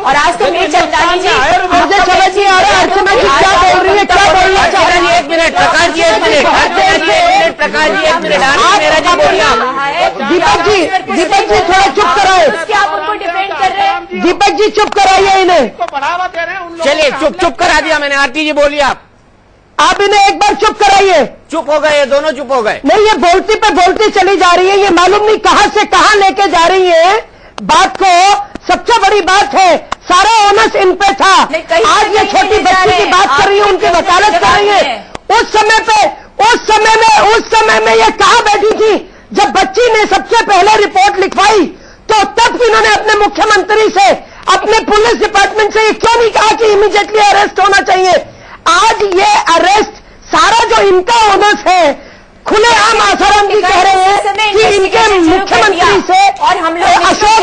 और आज तो मेरी चंदानी जी, मुझे समझ नहीं आ रहा अर्चना जी क्या बोल रही है, क्या बोल रही है? 1 मिनट, प्रकाश जी 1 मिनट, अर्चना जी 1 मिनट, प्रकाश जी 1 मिनट, मेरा जी बोलना। दीपक जी थोड़ा चुप कराए, आप उनको डिफेंड कर रहे हैं। दीपक जी चुप कराइए इन्हें, बढ़ावा दे रहे हैं। चलिए चुप करा दिया मैंने। आरती जी बोलिए, आप इन्हें एक बार चुप कराइए। चुप हो गए, ये दोनों चुप हो गए। नहीं, ये बोलती पे बोलती चली जा रही है, ये मालूम नहीं कहां से कहां लेके जा रही है बात को। सबसे बड़ी बात है, सारा ओनस इन पे था। आज ये छोटी बच्ची की बात कर रही है, उनकी वकालत कर रही है। उस समय में ये कहाँ बैठी थी जब बच्ची ने सबसे पहले रिपोर्ट लिखवाई, तो तब इन्होंने अपने मुख्यमंत्री से, अपने पुलिस डिपार्टमेंट से ये क्यों नहीं कहा कि इमीडिएटली अरेस्ट होना चाहिए? आज ये अरेस्ट सारा जो इनका ओनस है, खुलेआम आसाराम जी कह रहे हैं कि इनके मुख्यमंत्री से और हम लोग अशोक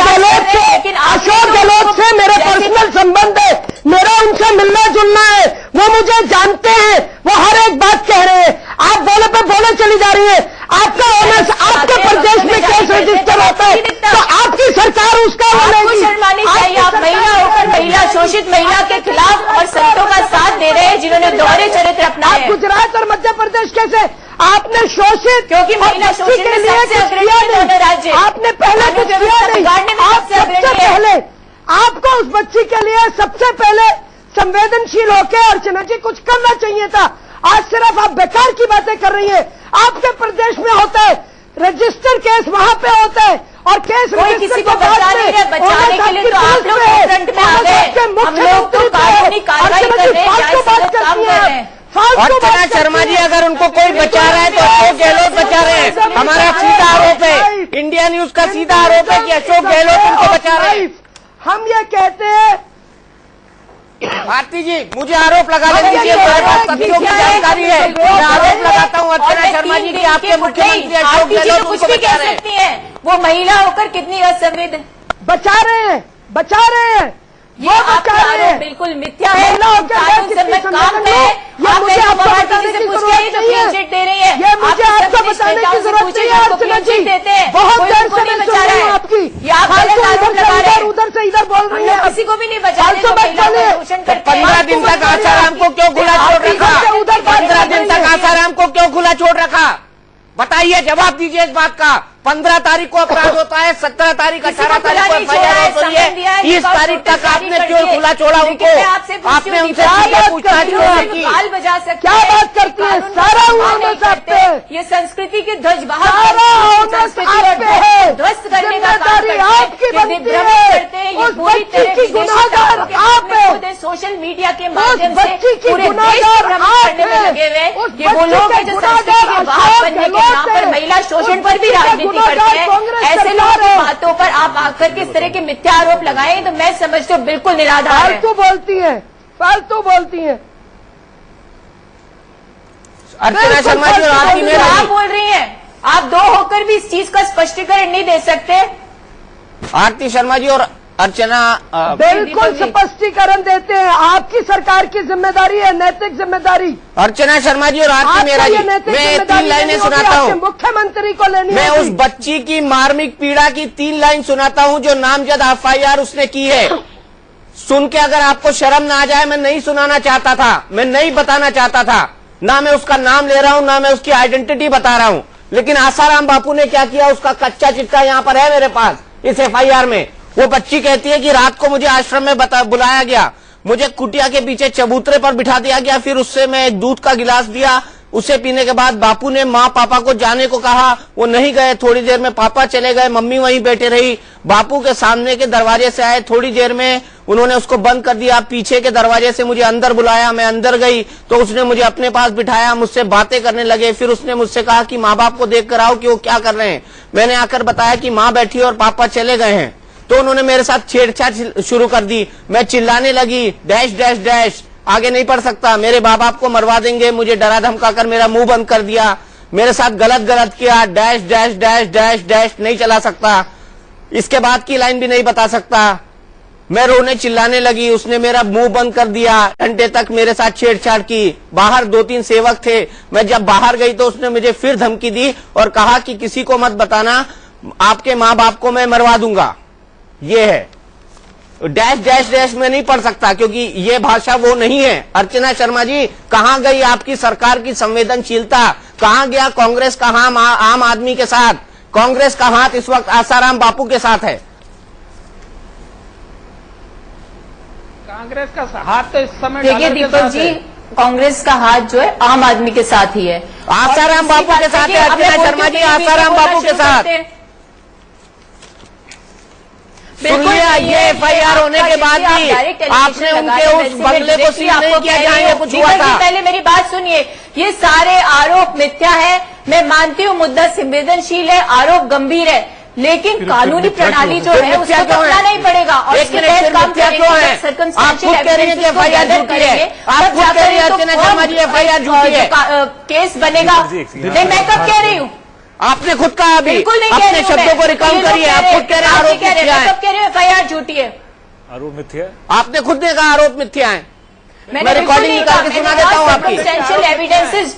गहलोत से मेरे पर्सनल संबंध है, मेरा उनसे मिलना जुलना है, वो मुझे जानते हैं, वो हर एक बात कह रहे हैं। आप बोले पे बोले चली जा रही है। आपका ओनस आपके प्रदेश में केस रजिस्टर होता है तो आपकी सरकार उसका बोलेगी। शर्मानी चाहिए। आप महिला होकर महिला, शोषित महिला के खिलाफ और संतों का साथ दे रहे हैं जिन्होंने दोहरे चरित्र अपनाए। गुजरात और मध्य प्रदेश कैसे आपने शोषित, क्योंकि महिला शोषित के लिए कुछ किया नहीं, राज्य आपने पहले कुछ किया नहीं। आप सबसे पहले, आपको उस बच्ची के लिए सबसे पहले संवेदनशील होकर अर्चना जी कुछ करना चाहिए था। आज सिर्फ आप बेकार की बातें कर रही हैं। आपके प्रदेश में होता है रजिस्टर केस, वहां पे होता है और केस किसी को बचाने के लिए तो आप लोग फ्रंट में आ गए। हम लोग तो कानूनी कार्रवाई कर रहे हैं। अर्चना शर्मा जी, अगर उनको कोई बचा रहा है तो अशोक गहलोत बचा रहे हैं। हमारा सीधा आरोप है, इंडिया न्यूज का सीधा आरोप है कि अशोक गहलोत उनको बचा रहे हैं। हम ये कहते हैं, भारती जी मुझे आरोप लगाने दीजिए, मेरे पास तथ्यों की जानकारी है। मैं आरोप लगाता हूँ अर्चना शर्मा जी की आपके मुख्यमंत्री अशोक गहलोत उनको बचा रहे हैं। वो महिला होकर कितनी असंवेदन बचा रहे हैं। ये आपका आरोप बिल्कुल मिथ्या है। कानून सम्मत काम है। आप मुझे आपको बताने की जरूरत नहीं है। दे रही है, ये मुझे आपको बताने की जरूरत नहीं है। अर्चना जी देते हैं, बहुत देर से मैं सुन रही हूँ आपकी। ये आप गलत आरोप लगा रहे हैं, उधर से इधर बोल रही है। किसी को भी नहीं बचा रहे। 15 दिन तक आसाराम को क्यों खुला छोड़ रखा? 15 दिन तक आसाराम को क्यों खुला छोड़ रखा? बताइए, जवाब दीजिए इस बात का। 15 तारीख को अपराध होता है, 17 तारीख 18 तारीख को FIR होती है, 30 तारीख तक आपने क्यों खुला छोड़ा उनको? आपने उनसे पूछताछ क्यों की? क्या बात करती है? सारा ओनस आप पे, ये संस्कृति के ध्वजवाहक ध्वस्त करने का कार्य आपकी बनती है। उस बच्ची की गुनाहगार आप है, सोशल मीडिया के माध्यम से बच्ची की पूरे देश गुनाहगार भ्रमण आप करने में है। लगे हुए। उस ये वो लोग हैं जो संस्कृति के वाहक बनने के नाम पर महिला शोषण पर भी राजनीति करते हैं। ऐसे लोगों की बातों पर आप आकर के इस तरह के मिथ्या आरोप लगाएं तो मैं समझती हूँ बिल्कुल निराधार है। फालतू बोलती है। अर्चना शर्मा जी, आप बोल रही हैं, आप दो होकर भी इस चीज का स्पष्टीकरण नहीं दे सकते। आरती शर्मा जी और अर्चना बिल्कुल स्पष्टीकरण देते हैं। आपकी सरकार की जिम्मेदारी है, नैतिक जिम्मेदारी। अर्चना शर्मा जी और आरती मेरा जी, मैं 3 लाइनें सुनाता हूँ। मुख्यमंत्री को लेनी मैं उस बच्ची की मार्मिक पीड़ा की 3 लाइन सुनाता हूँ जो नामजद FIR उसने की है। सुन के अगर आपको शर्म ना आ जाए, मैं नहीं सुनाना चाहता था, मैं नहीं बताना चाहता था, ना मैं उसका नाम ले रहा हूँ, ना मैं उसकी आइडेंटिटी बता रहा हूँ। लेकिन आसाराम बापू ने क्या किया, उसका कच्चा चिट्ठा यहाँ पर है मेरे पास इस FIR में। वो बच्ची कहती है कि रात को मुझे आश्रम में बुलाया गया, मुझे कुटिया के पीछे चबूतरे पर बिठा दिया गया, फिर उससे मैं एक दूध का गिलास दिया, उसे पीने के बाद बापू ने माँ पापा को जाने को कहा, वो नहीं गए। थोड़ी देर में पापा चले गए, मम्मी वहीं बैठे रही। बापू के सामने के दरवाजे से आए, थोड़ी देर में उन्होंने उसको बंद कर दिया। पीछे के दरवाजे से मुझे अंदर बुलाया, मैं अंदर गई तो उसने मुझे अपने पास बिठाया, मुझसे बातें करने लगे। फिर उसने मुझसे कहा कि माँ बाप को देख कर आओ कि वो क्या कर रहे हैं। मैंने आकर बताया कि माँ बैठी और पापा चले गए हैं। तो उन्होंने मेरे साथ छेड़छाड़ शुरू कर दी। मैं चिल्लाने लगी, डैश डैश डैश, आगे नहीं पढ़ सकता, मेरे माँ बाप को मरवा देंगे। मुझे डरा धमका कर मेरा मुंह बंद कर दिया, मेरे साथ गलत किया, dash dash dash dash dash, नहीं चला सकता, इसके बाद की लाइन भी नहीं बता सकता। मैं रोने चिल्लाने लगी, उसने मेरा मुंह बंद कर दिया। घंटे तक मेरे साथ छेड़छाड़ की। बाहर 2-3 सेवक थे। मैं जब बाहर गई तो उसने मुझे फिर धमकी दी और कहा कि किसी को मत बताना, आपके माँ बाप को मैं मरवा दूंगा। ये है डैश डैश डैश में नहीं पढ़ सकता क्योंकि ये भाषा वो नहीं है। अर्चना शर्मा जी, कहां गई आपकी सरकार की संवेदनशीलता? कहां गया कांग्रेस का आम आदमी के साथ? कांग्रेस का हाथ इस वक्त आसाराम बापू के साथ है। कांग्रेस का हाथ तो इस समय देखिए दीपक जी, कांग्रेस का हाथ जो है आम आदमी के साथ ही है, आसाराम बापू के साथ है। अर्चना शर्मा जी, आसाराम बापू के साथ। सुन लिया, ये FIR होने के बाद भी आपने उनके उस बंगले को सील नहीं किया जहाँ ये कुछ हुआ था। पहले मेरी बात सुनिए, ये सारे आरोप मिथ्या है। मैं मानती हूँ मुद्दा संवेदनशील है, आरोप गंभीर है, लेकिन कानूनी प्रणाली जो है उसको तोड़ना नहीं पड़ेगा और इसके तहत काम करेंगे। आप खुद कह रही हैं कि FIR झूठी है, आप खुद कह रही हैं अर्चना शर्मा जी FIR झूठी है, केस बनेगा। नहीं, मैं कब कह रही हूँ? आपने खुद कहा अभी, बिल्कुल नहीं अपने शब्दों को रिकाउंट करिए। आप खुद कह रहे हैं आरोप मिथ्या है। कब कह रहे हैं FIR झूठी है? आरोप मिथ्या, आपने खुद ने कहा आरोप मिथ्या है। मैं रिकॉर्डिंग निकाल के सुना देता हूँ आपकी। एविडेंसेज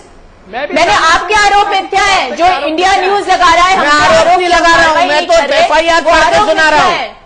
मैंने आपके आरोप मिथ्या है जो इंडिया न्यूज लगा रहा है। मैं आरोप नहीं लगा रहा हूँ, मैं तो FIR पढ़ के सुना रहा हूँ।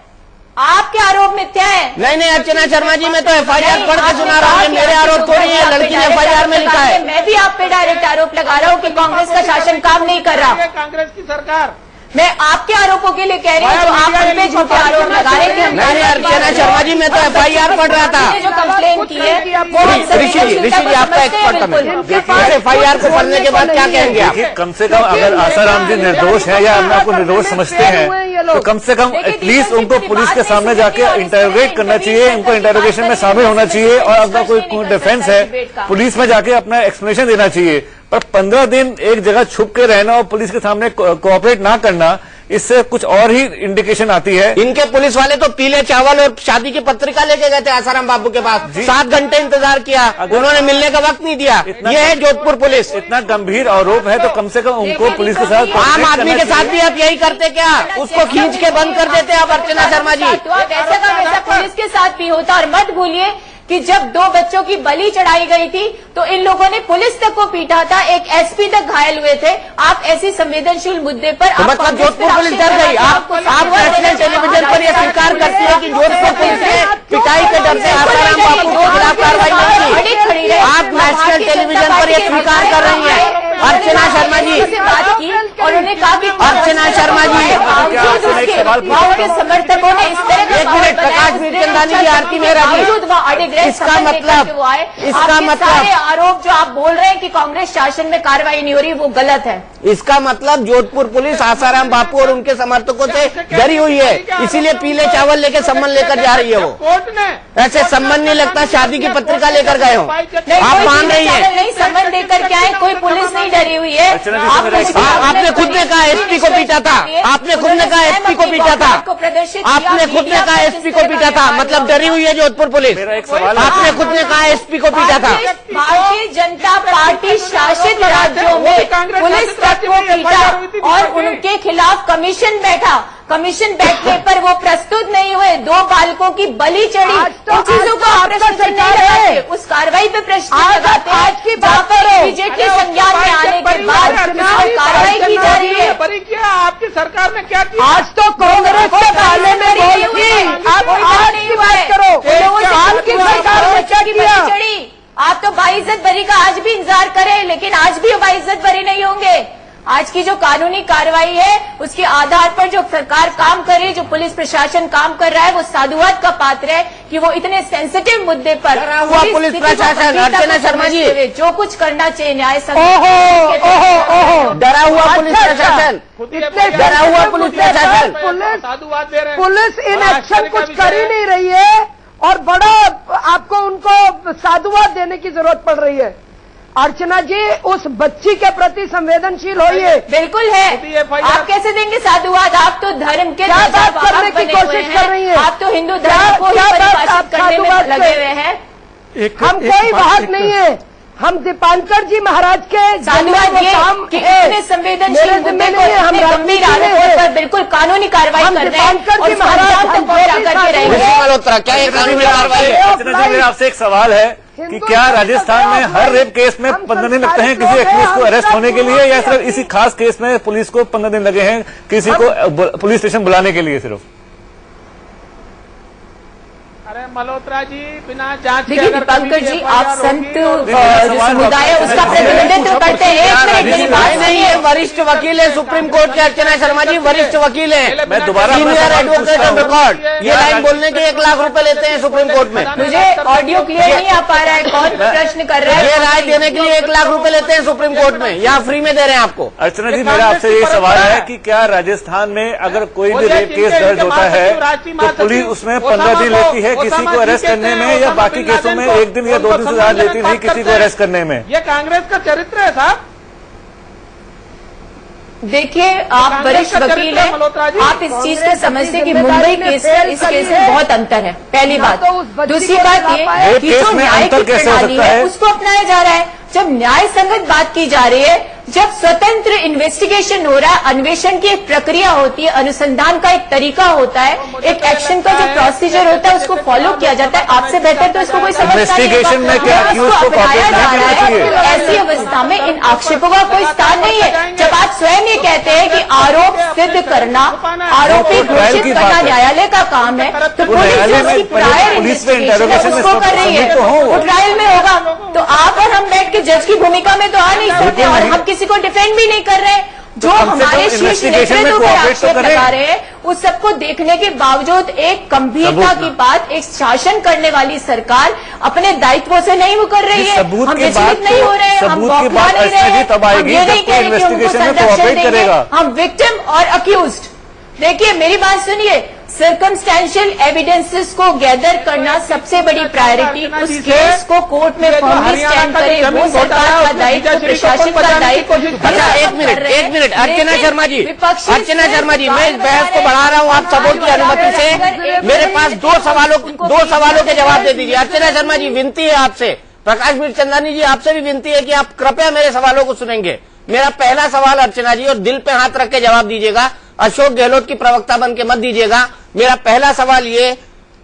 आपके आरोप मिथ्या है। नहीं अर्चना शर्मा जी, मैं तो FIR पढ़ के सुना रहा हूँ, मेरे आरोप थोड़ी है, लड़की ने FIR में लिखा है। मैं भी आप पे डायरेक्ट आरोप लगा रहा हूँ कि कांग्रेस का शासन काम नहीं कर रहा। कांग्रेस की सरकार, मैं आपके आरोपों के लिए कह रही हूँ जो आप हम पे झूठे आरोप लगा रहे थे। नहीं अर्चना शर्मा जी, मैं तो FIR पढ़ रहा था। जो कंप्लेन की है वो ऋषि जी आपका एक्सपर्ट है, FIR को पढ़ने के बाद क्या कहेंगे आप? कम से कम अगर आसाराम जी निर्दोष है या अपने आपको निर्दोष समझते हैं तो कम से कम एटलीस्ट उनको पुलिस के सामने जाके इंटरोगेट करना चाहिए, उनको इंटरोगेशन में शामिल होना चाहिए और अपना कोई डिफेंस है पुलिस में जाके अपना एक्सप्लेनेशन देना चाहिए। पर 15 दिन एक जगह छुप के रहना और पुलिस के सामने कोऑपरेट ना करना, इससे कुछ और ही इंडिकेशन आती है। इनके पुलिस वाले तो पीले चावल और शादी की पत्रिका लेके गए थे आसाराम बाबू के पास, 7 घंटे इंतजार किया, उन्होंने मिलने का वक्त नहीं दिया। ये है जोधपुर पुलिस। इतना गंभीर आरोप है तो कम से कम उनको पुलिस के साथ आम आदमी के साथ भी आप यही करते क्या? उसको खींच के बंद कर देते आप अर्चना शर्मा जी। वैसा का वैसा पुलिस के साथ भी होता। और मत भूलिए कि जब 2 बच्चों की बलि चढ़ाई गई थी तो इन लोगों ने पुलिस तक को पीटा था, एक SP तक घायल हुए थे। आप ऐसी संवेदनशील मुद्दे पर तो मतलब जोधपुर पुलिस डर गई। आप नेशनल टेलीविजन पर यह स्वीकार करती है कि जोधपुर पुलिस ने पिटाई के डर से आसाराम बापू के खिलाफ कार्रवाई नहीं की। आप नेशनल टेलीविजन पर यह स्वीकार कर रही हैं अर्चना शर्मा जी। बात की और उन्होंने कहा कि अर्चना शर्मा जी, उनके समर्थकों ने इस तरह का 1 मिनट, प्रकाश मीरचंदानी जी, आरती मेहरा जी, इसका मतलब सारे आरोप जो आप बोल रहे हैं कि कांग्रेस शासन में कार्रवाई नहीं हो रही वो गलत है। इसका मतलब जोधपुर पुलिस आसाराम बापू और उनके समर्थकों से डरी हुई है, इसीलिए पीले चावल लेके सम्मन लेकर जा रही है। वो कोर्ट ने ऐसे सम्मन नहीं लगता, शादी की पत्रिका लेकर गए हो। आप मान रही हैं? नहीं, सम्मन देकर क्या है, कोई पुलिस नहीं डरी हुई है। आपने खुद ने कहा SP को पीटा था, आपने खुद ने कहा SP को पीटा था, आपने खुद ने कहा SP को पीटा था, मतलब डरी हुई है जोधपुर पुलिस। आपने खुद ने कहा SP को पीटा था। भारतीय जनता पार्टी शासित राज्यों में पुलिस तक को पीटा और उनके खिलाफ कमीशन बैठा। कमीशन बैठने पर वो प्रस्तुत नहीं हुए, 2 बालकों की बलि चढ़ी। उन चीजों को आप प्रश्न नहीं लगाते, उस कार्रवाई पे प्रश्न लगाते हैं। आज की बात बीजेपी संज्ञान में आने के बाद कार्रवाई की जा रही है। आपकी सरकार ने क्या किया? आज तो कांग्रेस के पाले में बोल थी, आप आज की बात करो। की सरकार ने क्या किया? आप तो बाइज्जत बरी का आज भी इंतजार करें, लेकिन आज भी बाइज्जत बरी नहीं होंगे। आज की जो कानूनी कार्रवाई है उसके आधार पर जो सरकार काम कर रही है, जो पुलिस प्रशासन काम कर रहा है, वो साधुवाद का पात्र है कि वो इतने सेंसिटिव मुद्दे पर पुलिस प्रशासन, अर्चना शर्मा जी, जो कुछ करना चाहिए न्याय डरा हुआ पुलिस प्रशासन, डरा हुआ पुलिस प्रशासन, पुलिस इन एक्शन कुछ कर ही नहीं रही है और बड़ा आपको उनको साधुवाद देने की जरूरत पड़ रही है। अर्चना जी, उस बच्ची के प्रति संवेदनशील होइए। बिल्कुल है, आप कैसे देंगे साधुवाद? आप तो धर्म के क्या बात करने की कोशिश कर रही है? आप तो हिंदू धर्म को परिभाषित करने में लगे हुए हैं। हम कोई बात नहीं है, हम दीपांकर जी महाराज के साधुवाद ये कि इतने संवेदनशील मुद्दे को इतने गंभीर आरोपों पर बिल्कुल कानूनी कार्रवाई कर रहे हैं और महाराज तक करके रहेंगे। क्या ये कानूनी कार्रवाई है? मेरा आपसे एक सवाल है कि क्या राजस्थान में हर रेप केस में 15 दिन लगते हैं किसी एक्यूज को अरेस्ट होने के लिए, या सिर्फ इसी खास केस में पुलिस को 15 दिन लगे हैं किसी को पुलिस स्टेशन बुलाने के लिए सिर्फ? मल्होत्रा जी बिना जांच देखिए दीपंकर जी, आप संत जो समुदाय है उसका प्रतिनिधित्व करते हैं। एक मिनट मेरी बात सुनिए। वरिष्ठ वकील है सुप्रीम कोर्ट के अर्चना शर्मा जी, वरिष्ठ वकील है, मैं दोबारा सीनियर एडवोकेट ऑफ रिकॉर्ड। ये लाइन बोलने के 1 लाख रुपए लेते हैं सुप्रीम कोर्ट में। मुझे ऑडियो क्लियर नहीं आ पा रहा है, कौन प्रश्न कर रहा है? ये राय देने के लिए 1 लाख रुपए लेते हैं सुप्रीम कोर्ट में, यहाँ फ्री में दे रहे हैं आपको। अर्चना जी, मेरा आपसे ये सवाल है कि क्या राजस्थान में अगर कोई भी रेप केस दर्ज होता है तो पुलिस उसमें 15 दिन लेती है किसी को अरेस्ट करने में, या बाकी केसों में 1 दिन या 2 दिन से ज्यादा लेती नहीं किसी को अरेस्ट करने में? ये कांग्रेस का चरित्र है साहब। देखिए, आप वरिष्ठ वकील हैं, आप इस चीज को समझते हैं कि मुंबई केस में इस केस में बहुत अंतर है, पहली बात। दूसरी बात ये कि जो न्याय की प्रणाली है उसको अपनाया जा रहा है। जब न्याय संगत बात की जा रही है, जब स्वतंत्र इन्वेस्टिगेशन हो रहा है, अन्वेषण की एक प्रक्रिया होती है, अनुसंधान का एक तरीका होता है, एक एक्शन का जो प्रोसीजर होता है उसको फॉलो किया जाता है। आपसे बेहतर तो इसको कोई समझता नहीं है। इसको अपनाया जा रहा है। ऐसी अवस्था में इन आक्षेपों का कोई स्थान नहीं है। जब आप स्वयं ये कहते हैं कि आरोप सिद्ध करना, आरोपी घोषित करना न्यायालय का काम है, तो पुलिस जो उसकी प्रायर इन्वेस्टिगेशन है उसको कर रही है, वो ट्रायल में होगा। तो आप और हम बैठ के जज की भूमिका में तो आ नहीं सकते, और हम किसी को डिफेंड भी नहीं कर रहे हैं। जो हमारे शीर्ष नेतृत्व पर आक्षेप लगा रहे हैं उस सबको देखने के बावजूद एक गंभीरता की बात, एक शासन करने वाली सरकार अपने दायित्वों से नहीं मुकर रही है। हम विचलित नहीं हो रहे हैं, हम बौखला नहीं रहे हैं, हम ये नहीं कह रहे कि उनको संरक्षण देंगे। हम विक्टिम और अक्यूज्ड, देखिए मेरी बात सुनिए, सर्कमस्टेंशियल एविडेंसेस को गैदर करना सबसे बड़ी प्रायोरिटी। उस केस को कोर्ट में फॉर्मली स्टैंड करे, वो सरकार का दायित्व, प्रशासन का दायित्व। एक मिनट अर्चना शर्मा जी, अर्चना शर्मा जी, मैं इस बहस को बढ़ा रहा हूँ आप सबों की अनुमति से। मेरे पास दो सवालों के जवाब दे दीजिए। अर्चना शर्मा जी, विनती है आपसे। प्रकाश मीरचंदानी जी, आपसे भी विनती है कि आप कृपया मेरे सवालों को सुनेंगे। मेरा पहला सवाल अर्चना जी, और दिल पे हाथ रख के जवाब दीजिएगा, अशोक गहलोत की प्रवक्ता बन के मत दीजिएगा। मेरा पहला सवाल ये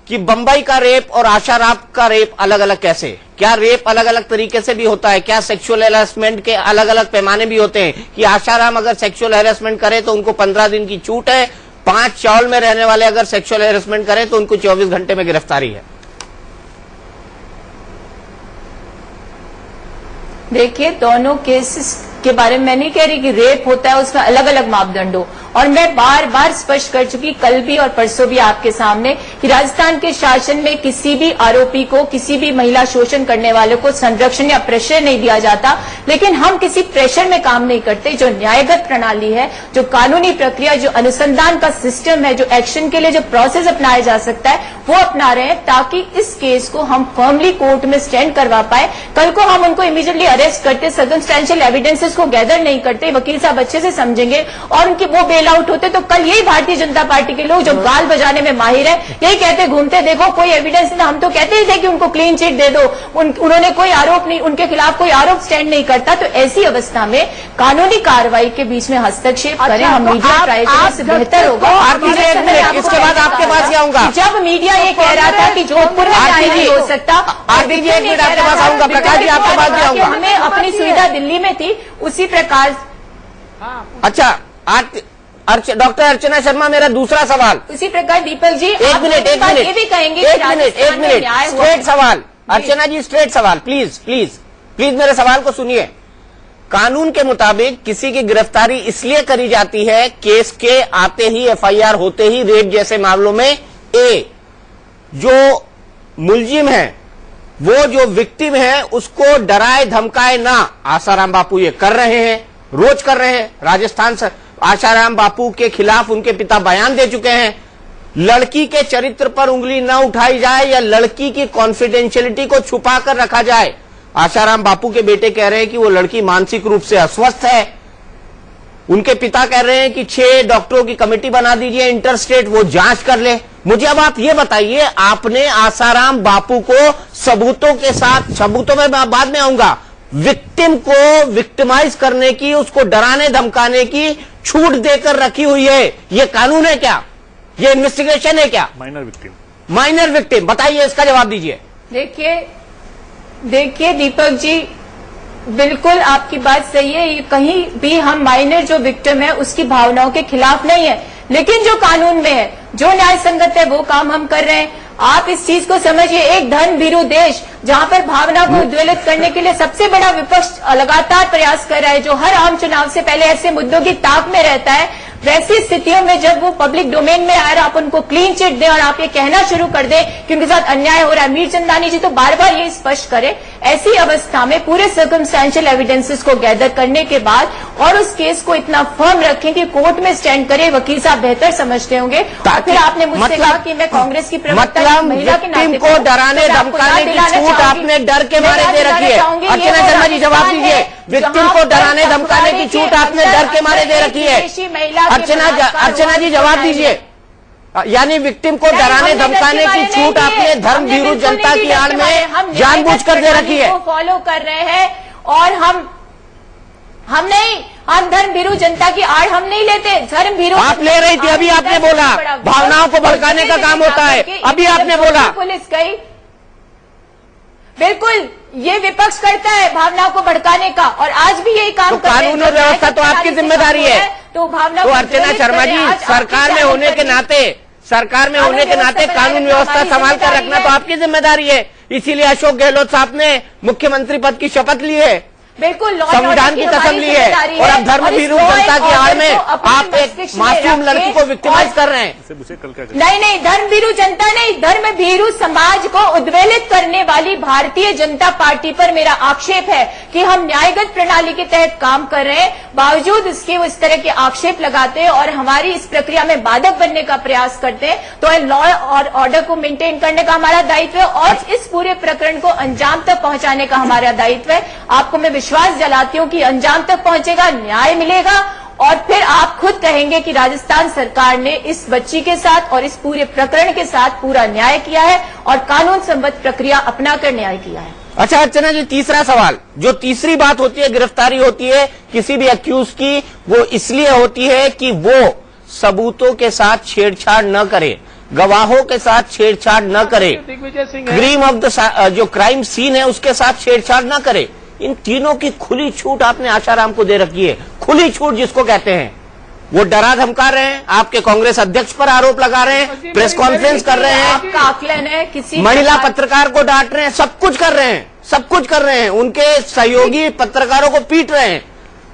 कि बंबई का रेप और आशाराम का रेप अलग अलग कैसे? क्या रेप अलग अलग तरीके से भी होता है? क्या सेक्सुअल हैरेसमेंट के अलग अलग पैमाने भी होते हैं? कि आशाराम अगर सेक्सुअल हैरेसमेंट करे तो उनको 15 दिन की छूट है, 5 चावल में रहने वाले अगर सेक्सुअल हैरेसमेंट करे तो उनको 24 घंटे में गिरफ्तारी है? देखिए, दोनों केसेस के बारे में मैं नहीं कह रही कि रेप होता है उसमें अलग अलग मापदंड हो, और मैं बार बार स्पष्ट कर चुकी कल भी और परसों भी आपके सामने कि राजस्थान के शासन में किसी भी आरोपी को, किसी भी महिला शोषण करने वाले को संरक्षण या प्रेशर नहीं दिया जाता। लेकिन हम किसी प्रेशर में काम नहीं करते। जो न्यायगत प्रणाली है, जो कानूनी प्रक्रिया, जो अनुसंधान का सिस्टम है, जो एक्शन के लिए जो प्रोसेस अपनाया जा सकता है वो अपना रहे हैं, ताकि इस केस को हम फर्मली कोर्ट में स्टैंड करवा पाए। कल को हम उनको इमीडिएटली अरेस्ट करते, सर्कमस्टेंशियल एविडेंसेस को गैदर नहीं करते, वकील साहब अच्छे से समझेंगे और उनकी वो बेल आउट होते, तो कल यही भारतीय जनता पार्टी के लोग जो गाल बजाने में माहिर है यही कहते घूमते, देखो कोई एविडेंस नहीं। हम तो कहते ही थे कि उनको क्लीन चिट दे दो, उन्होंने कोई आरोप नहीं, उनके खिलाफ कोई आरोप स्टैंड नहीं करता। तो ऐसी अवस्था में कानूनी कार्रवाई के बीच में हस्तक्षेप करें हम मीडिया ट्राई करने से बेहतर होगा। इसके बाद आपके पास ही आऊंगा। जब मीडिया ये कह रहा था कि जोधपुर में न्याय नहीं हो सकता, आपके पास आऊंगा, प्रकाश जी आपके पास भी आऊंगा। हमें अपनी सुविधा दिल्ली में थी, उसी प्रकार। अच्छा, डॉक्टर अर्चना शर्मा, मेरा दूसरा सवाल उसी प्रकार दीपक जी, एक मिनट ये भी कहेंगे स्ट्रेट सवाल। अर्चना जी, स्ट्रेट सवाल, प्लीज मेरे सवाल को सुनिए। कानून के मुताबिक किसी की गिरफ्तारी इसलिए करी जाती है केस के आते ही, एफआईआर होते ही, रेप जैसे मामलों में जो मुलजिम है, वो जो विक्टिम है, उसको डराए धमकाए ना। आसाराम बापू ये कर रहे हैं, रोज कर रहे हैं। राजस्थान से आसाराम बापू के खिलाफ उनके पिता बयान दे चुके हैं। लड़की के चरित्र पर उंगली न उठाई जाए या लड़की की कॉन्फिडेंशियलिटी को छुपा कर रखा जाए। आसाराम बापू के बेटे कह रहे हैं कि वो लड़की मानसिक रूप से अस्वस्थ है। उनके पिता कह रहे हैं कि 6 डॉक्टरों की कमेटी बना दीजिए इंटर स्टेट, वो जांच कर ले। मुझे अब आप ये बताइए, आपने आसाराम बापू को सबूतों के साथ, सबूतों में बाद में आऊंगा, विक्टिम को विक्टिमाइज करने की, उसको डराने धमकाने की छूट देकर रखी हुई है। ये कानून है क्या? ये इन्वेस्टिगेशन है क्या? माइनर विक्टिम बताइए, इसका जवाब दीजिए। देखिए दीपक जी, बिल्कुल आपकी बात सही है। ये कहीं भी हम माइनर जो विक्टिम है उसकी भावनाओं के खिलाफ नहीं है, लेकिन जो कानून में है, जो न्याय संगत है, वो काम हम कर रहे हैं। आप इस चीज को समझिए, एक धन भीरू देश जहां पर भावना को उद्वेलित करने के लिए सबसे बड़ा विपक्ष लगातार प्रयास कर रहा है, जो हर आम चुनाव से पहले ऐसे मुद्दों की ताक में रहता है, वैसी स्थितियों में जब वो पब्लिक डोमेन में आए, आप उनको क्लीन चिट दें और आप ये कहना शुरू कर दें कि उनके साथ अन्याय हो रहा है। मीरचंदानी जी तो बार बार ये स्पष्ट करें। ऐसी अवस्था में पूरे सर्कमस्टेंशियल एविडेंसेस को गैदर करने के बाद और उस केस को इतना फर्म रखें कि कोर्ट में स्टैंड करे, वकील साहब बेहतर समझते होंगे। फिर आपने मुझसे कहा कि मैं कांग्रेस की प्रवक्ता महिला के नाते को डराने धमकाने की छूट आपने डर के मारे दे रखी है। अर्चना शर्मा जी जवाब दीजिए, विक्टिम को डराने धमकाने की छूट आपने डर के मारे दे रखी है। अर्चना जी जवाब दीजिए, यानी विक्टिम को डराने धमकाने की छूट आपने धर्म भीरू जनता की आड़ में जानबूझकर दे रखी है। फॉलो कर रहे हैं और हम धर्म भीरू जनता की आड़ हम नहीं लेते। धर्म भीरू आप ले रही थी, अभी आपने बोला भावनाओं को भड़काने का काम होता है, अभी आपने बोला पुलिस गई। बिल्कुल ये विपक्ष करता है भावनाओं को भड़काने का, और आज भी यही काम तो कानून और व्यवस्था तो आपकी जिम्मेदारी है। तो भावना तो अर्चना शर्मा जी, सरकार में होने के नाते कानून व्यवस्था संभाल कर रखना तो आपकी जिम्मेदारी है। इसीलिए अशोक गहलोत साहब ने मुख्यमंत्री पद की शपथ ली है, बिल्कुल संविधान की कसम ली है, और अब धर्म भीरू जनता की आड़ में आप एक मासूम लड़की को विक्टिमाइज कर रहे हैं। नहीं, धर्म भीरू जनता नहीं, धर्म भीरू समाज को उद्वेलित करने वाली भारतीय जनता पार्टी पर मेरा आक्षेप है कि हम न्यायगत प्रणाली के तहत काम कर रहे हैं, बावजूद इसके वो इस तरह के आक्षेप लगाते हैं और हमारी इस प्रक्रिया में बाधक बनने का प्रयास करते हैं। तो लॉ और ऑर्डर को मेंटेन करने का हमारा दायित्व है और इस पूरे प्रकरण को अंजाम तक पहुंचाने का हमारा दायित्व है। आपको मैं विश्वास दिलाती हूं कि अंजाम तक पहुंचेगा, न्याय मिलेगा, और फिर आप खुद कहेंगे कि राजस्थान सरकार ने इस बच्ची के साथ और इस पूरे प्रकरण के साथ पूरा न्याय किया है और कानून संबद्ध प्रक्रिया अपनाकर न्याय किया है। अच्छा अर्चना जी, तीसरा सवाल, जो तीसरी बात होती है, गिरफ्तारी होती है किसी भी अक्यूज की, वो इसलिए होती है कि वो सबूतों के साथ छेड़छाड़ न करे, गवाहों के साथ छेड़छाड़ न करे, क्रीम ऑफ द जो क्राइम सीन है उसके साथ छेड़छाड़ न करे। इन तीनों की खुली छूट आपने आशाराम को दे रखी है। खुली छूट जिसको कहते हैं, वो डरा धमका रहे हैं, आपके कांग्रेस अध्यक्ष पर आरोप लगा रहे हैं, प्रेस कॉन्फ्रेंस कर रहे हैं, आपका आकलन है, किसी महिला पत्रकार को डांट रहे हैं, सब कुछ कर रहे हैं, उनके सहयोगी पत्रकारों को पीट रहे हैं,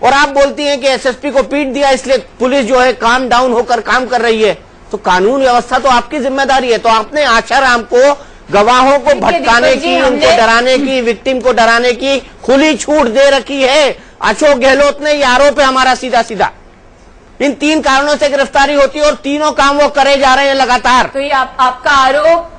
और आप बोलती हैं कि एसएसपी को पीट दिया इसलिए पुलिस जो है काम डाउन होकर काम कर रही है। तो कानून व्यवस्था तो आपकी जिम्मेदारी है। तो आपने आशाराम को गवाहों को भटकाने की, उनको डराने की, विक्टिम को डराने की खुली छूट दे रखी है। अशोक गहलोत ने, ये आरोप है हमारा सीधा सीधा। इन तीन कारणों से गिरफ्तारी होती है और तीनों काम वो करे जा रहे हैं लगातार। तो ये आपका आरोप,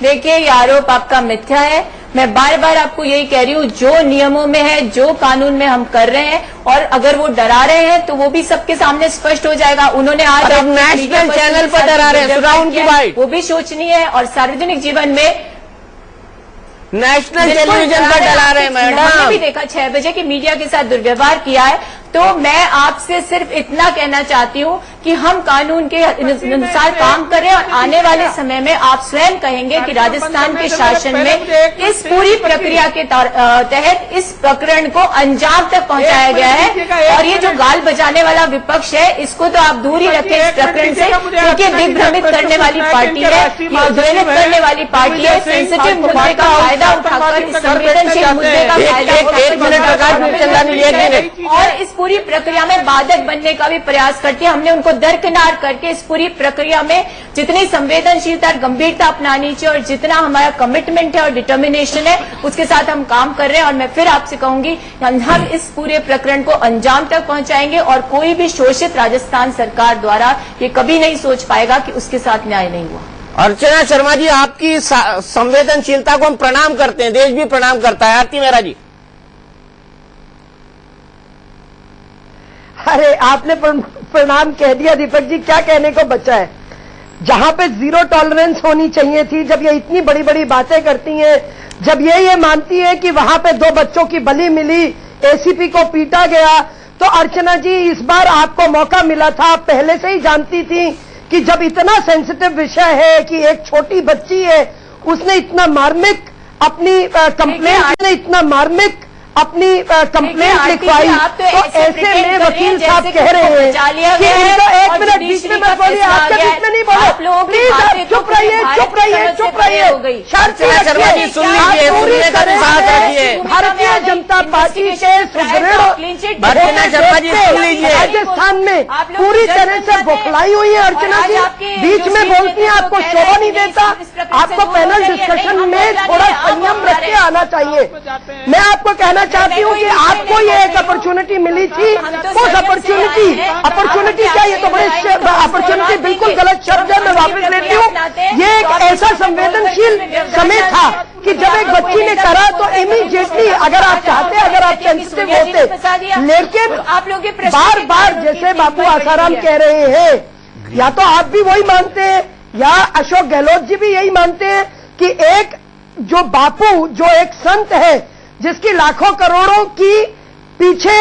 देखिए ये आरोप आपका मिथ्या है। मैं बार बार आपको यही कह रही हूँ, जो नियमों में है, जो कानून में हम कर रहे हैं, और अगर वो डरा रहे हैं तो वो भी सबके सामने स्पष्ट हो जाएगा। उन्होंने आज नेशनल चैनल पर डरा रहे हैं, सुनाओ उनकी बात। वो भी सोचनीय है, और सार्वजनिक जीवन में नेशनल टेलीविजन पर डरा रहे हैं मैडम। हमने भी देखा 6 बजे की मीडिया के साथ दुर्व्यवहार किया है। तो मैं आपसे सिर्फ इतना कहना चाहती हूँ कि हम कानून के अनुसार काम कर रहे हैं, और आने वाले समय में आप स्वयं कहेंगे कि राजस्थान के शासन में इस पूरी प्रक्रिया के तहत इस प्रकरण को अंजाम तक पहुंचाया गया है। और ये जो गाल बजाने वाला विपक्ष है, इसको तो आप दूर ही रखें इस प्रकरण से, क्योंकि दिग्भ्रमित करने वाली पार्टी है, उद्वेलित करने वाली पार्टी है। सेंसिटिव मुद्दे का फायदा उठाकर, इस संवेदनशील मुद्दे का फायदा और इस पूरी प्रक्रिया में बाधक बनने का भी प्रयास करती है। हमने उनको दरकिनार करके इस पूरी प्रक्रिया में जितनी संवेदनशीलता और गंभीरता अपनानी चाहिए और जितना हमारा कमिटमेंट है और डिटर्मिनेशन है, उसके साथ हम काम कर रहे हैं। और मैं फिर आपसे कहूंगी, हम इस पूरे प्रकरण को अंजाम तक पहुंचाएंगे, और कोई भी शोषित राजस्थान सरकार द्वारा ये कभी नहीं सोच पाएगा कि उसके साथ न्याय नहीं हुआ। अर्चना शर्मा जी, आपकी संवेदनशीलता को हम प्रणाम करते हैं, देश भी प्रणाम करता है। आरती मेहरा जी। अरे आपने प्रणाम कह दिया दीपक जी, क्या कहने को बचा है। जहां पे जीरो टॉलरेंस होनी चाहिए थी, जब ये इतनी बड़ी बड़ी बातें करती हैं, जब ये मानती है कि वहां पे 2 बच्चों की बलि मिली, एसीपी को पीटा गया, तो अर्चना जी इस बार आपको मौका मिला था। आप पहले से ही जानती थी कि जब इतना सेंसिटिव विषय है कि एक छोटी बच्ची है, उसने इतना मार्मिक अपनी कंप्लेंट ने इतना मार्मिक अपनी कंप्लेंट लिखवाई, तो ऐसे में वकील साहब कह रहे हैं कि इनको 1 मिनट बीच में मत बोलिए, आपके बीच में नहीं बोलो, प्लीज आप चुप रहिए, चुप रहिए, चुप रहिए, शांति रखिए, पूरी तरह से भारतीय जनता पार्टी के सुदृढ़ राजस्थान में पूरी तरह से बौखलाई हुई है अर्चना जी, बीच में बोलती हैं, आपको शोभा नहीं देता, आपको पैनल डिस्कशन में थोड़ा संयम रख के आना चाहिए। मैं आपको कहना चाहती हूँ कि आपको ये एक अपॉर्चुनिटी मिली थी, उस अपॉर्चुनिटी क्या, ये तो बड़े अपॉर्चुनिटी बिल्कुल गलत शब्द है, मैं वापस लेती हूँ। ये एक ऐसा संवेदनशील समय था कि जब एक बच्ची ने करा तो इमीडिएटली अगर आप चाहते, अगर आप सेंसिटिव होते, लेकिन बार बार जैसे बापू आसाराम कह रहे हैं, या तो आप भी वही मानते हैं या अशोक गहलोत जी भी यही मानते हैं कि एक जो बापू, जो एक संत है जिसकी लाखों करोड़ों की पीछे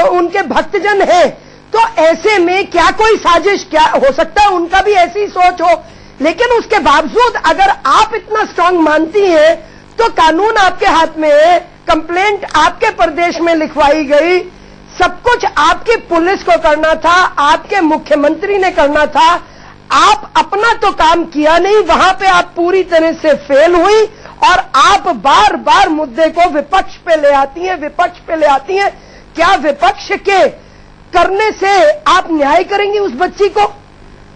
उनके भक्तजन हैं, तो ऐसे में क्या कोई साजिश, क्या हो सकता है उनका भी ऐसी सोच हो, लेकिन उसके बावजूद अगर आप इतना स्ट्रांग मानती हैं तो कानून आपके हाथ में है, कंप्लेंट आपके प्रदेश में लिखवाई गई, सब कुछ आपकी पुलिस को करना था, आपके मुख्यमंत्री ने करना था, आप अपना तो काम किया नहीं, वहां पे आप पूरी तरह से फेल हुई और आप बार बार मुद्दे को विपक्ष पे ले आती हैं, क्या विपक्ष के करने से आप न्याय करेंगी उस बच्ची को?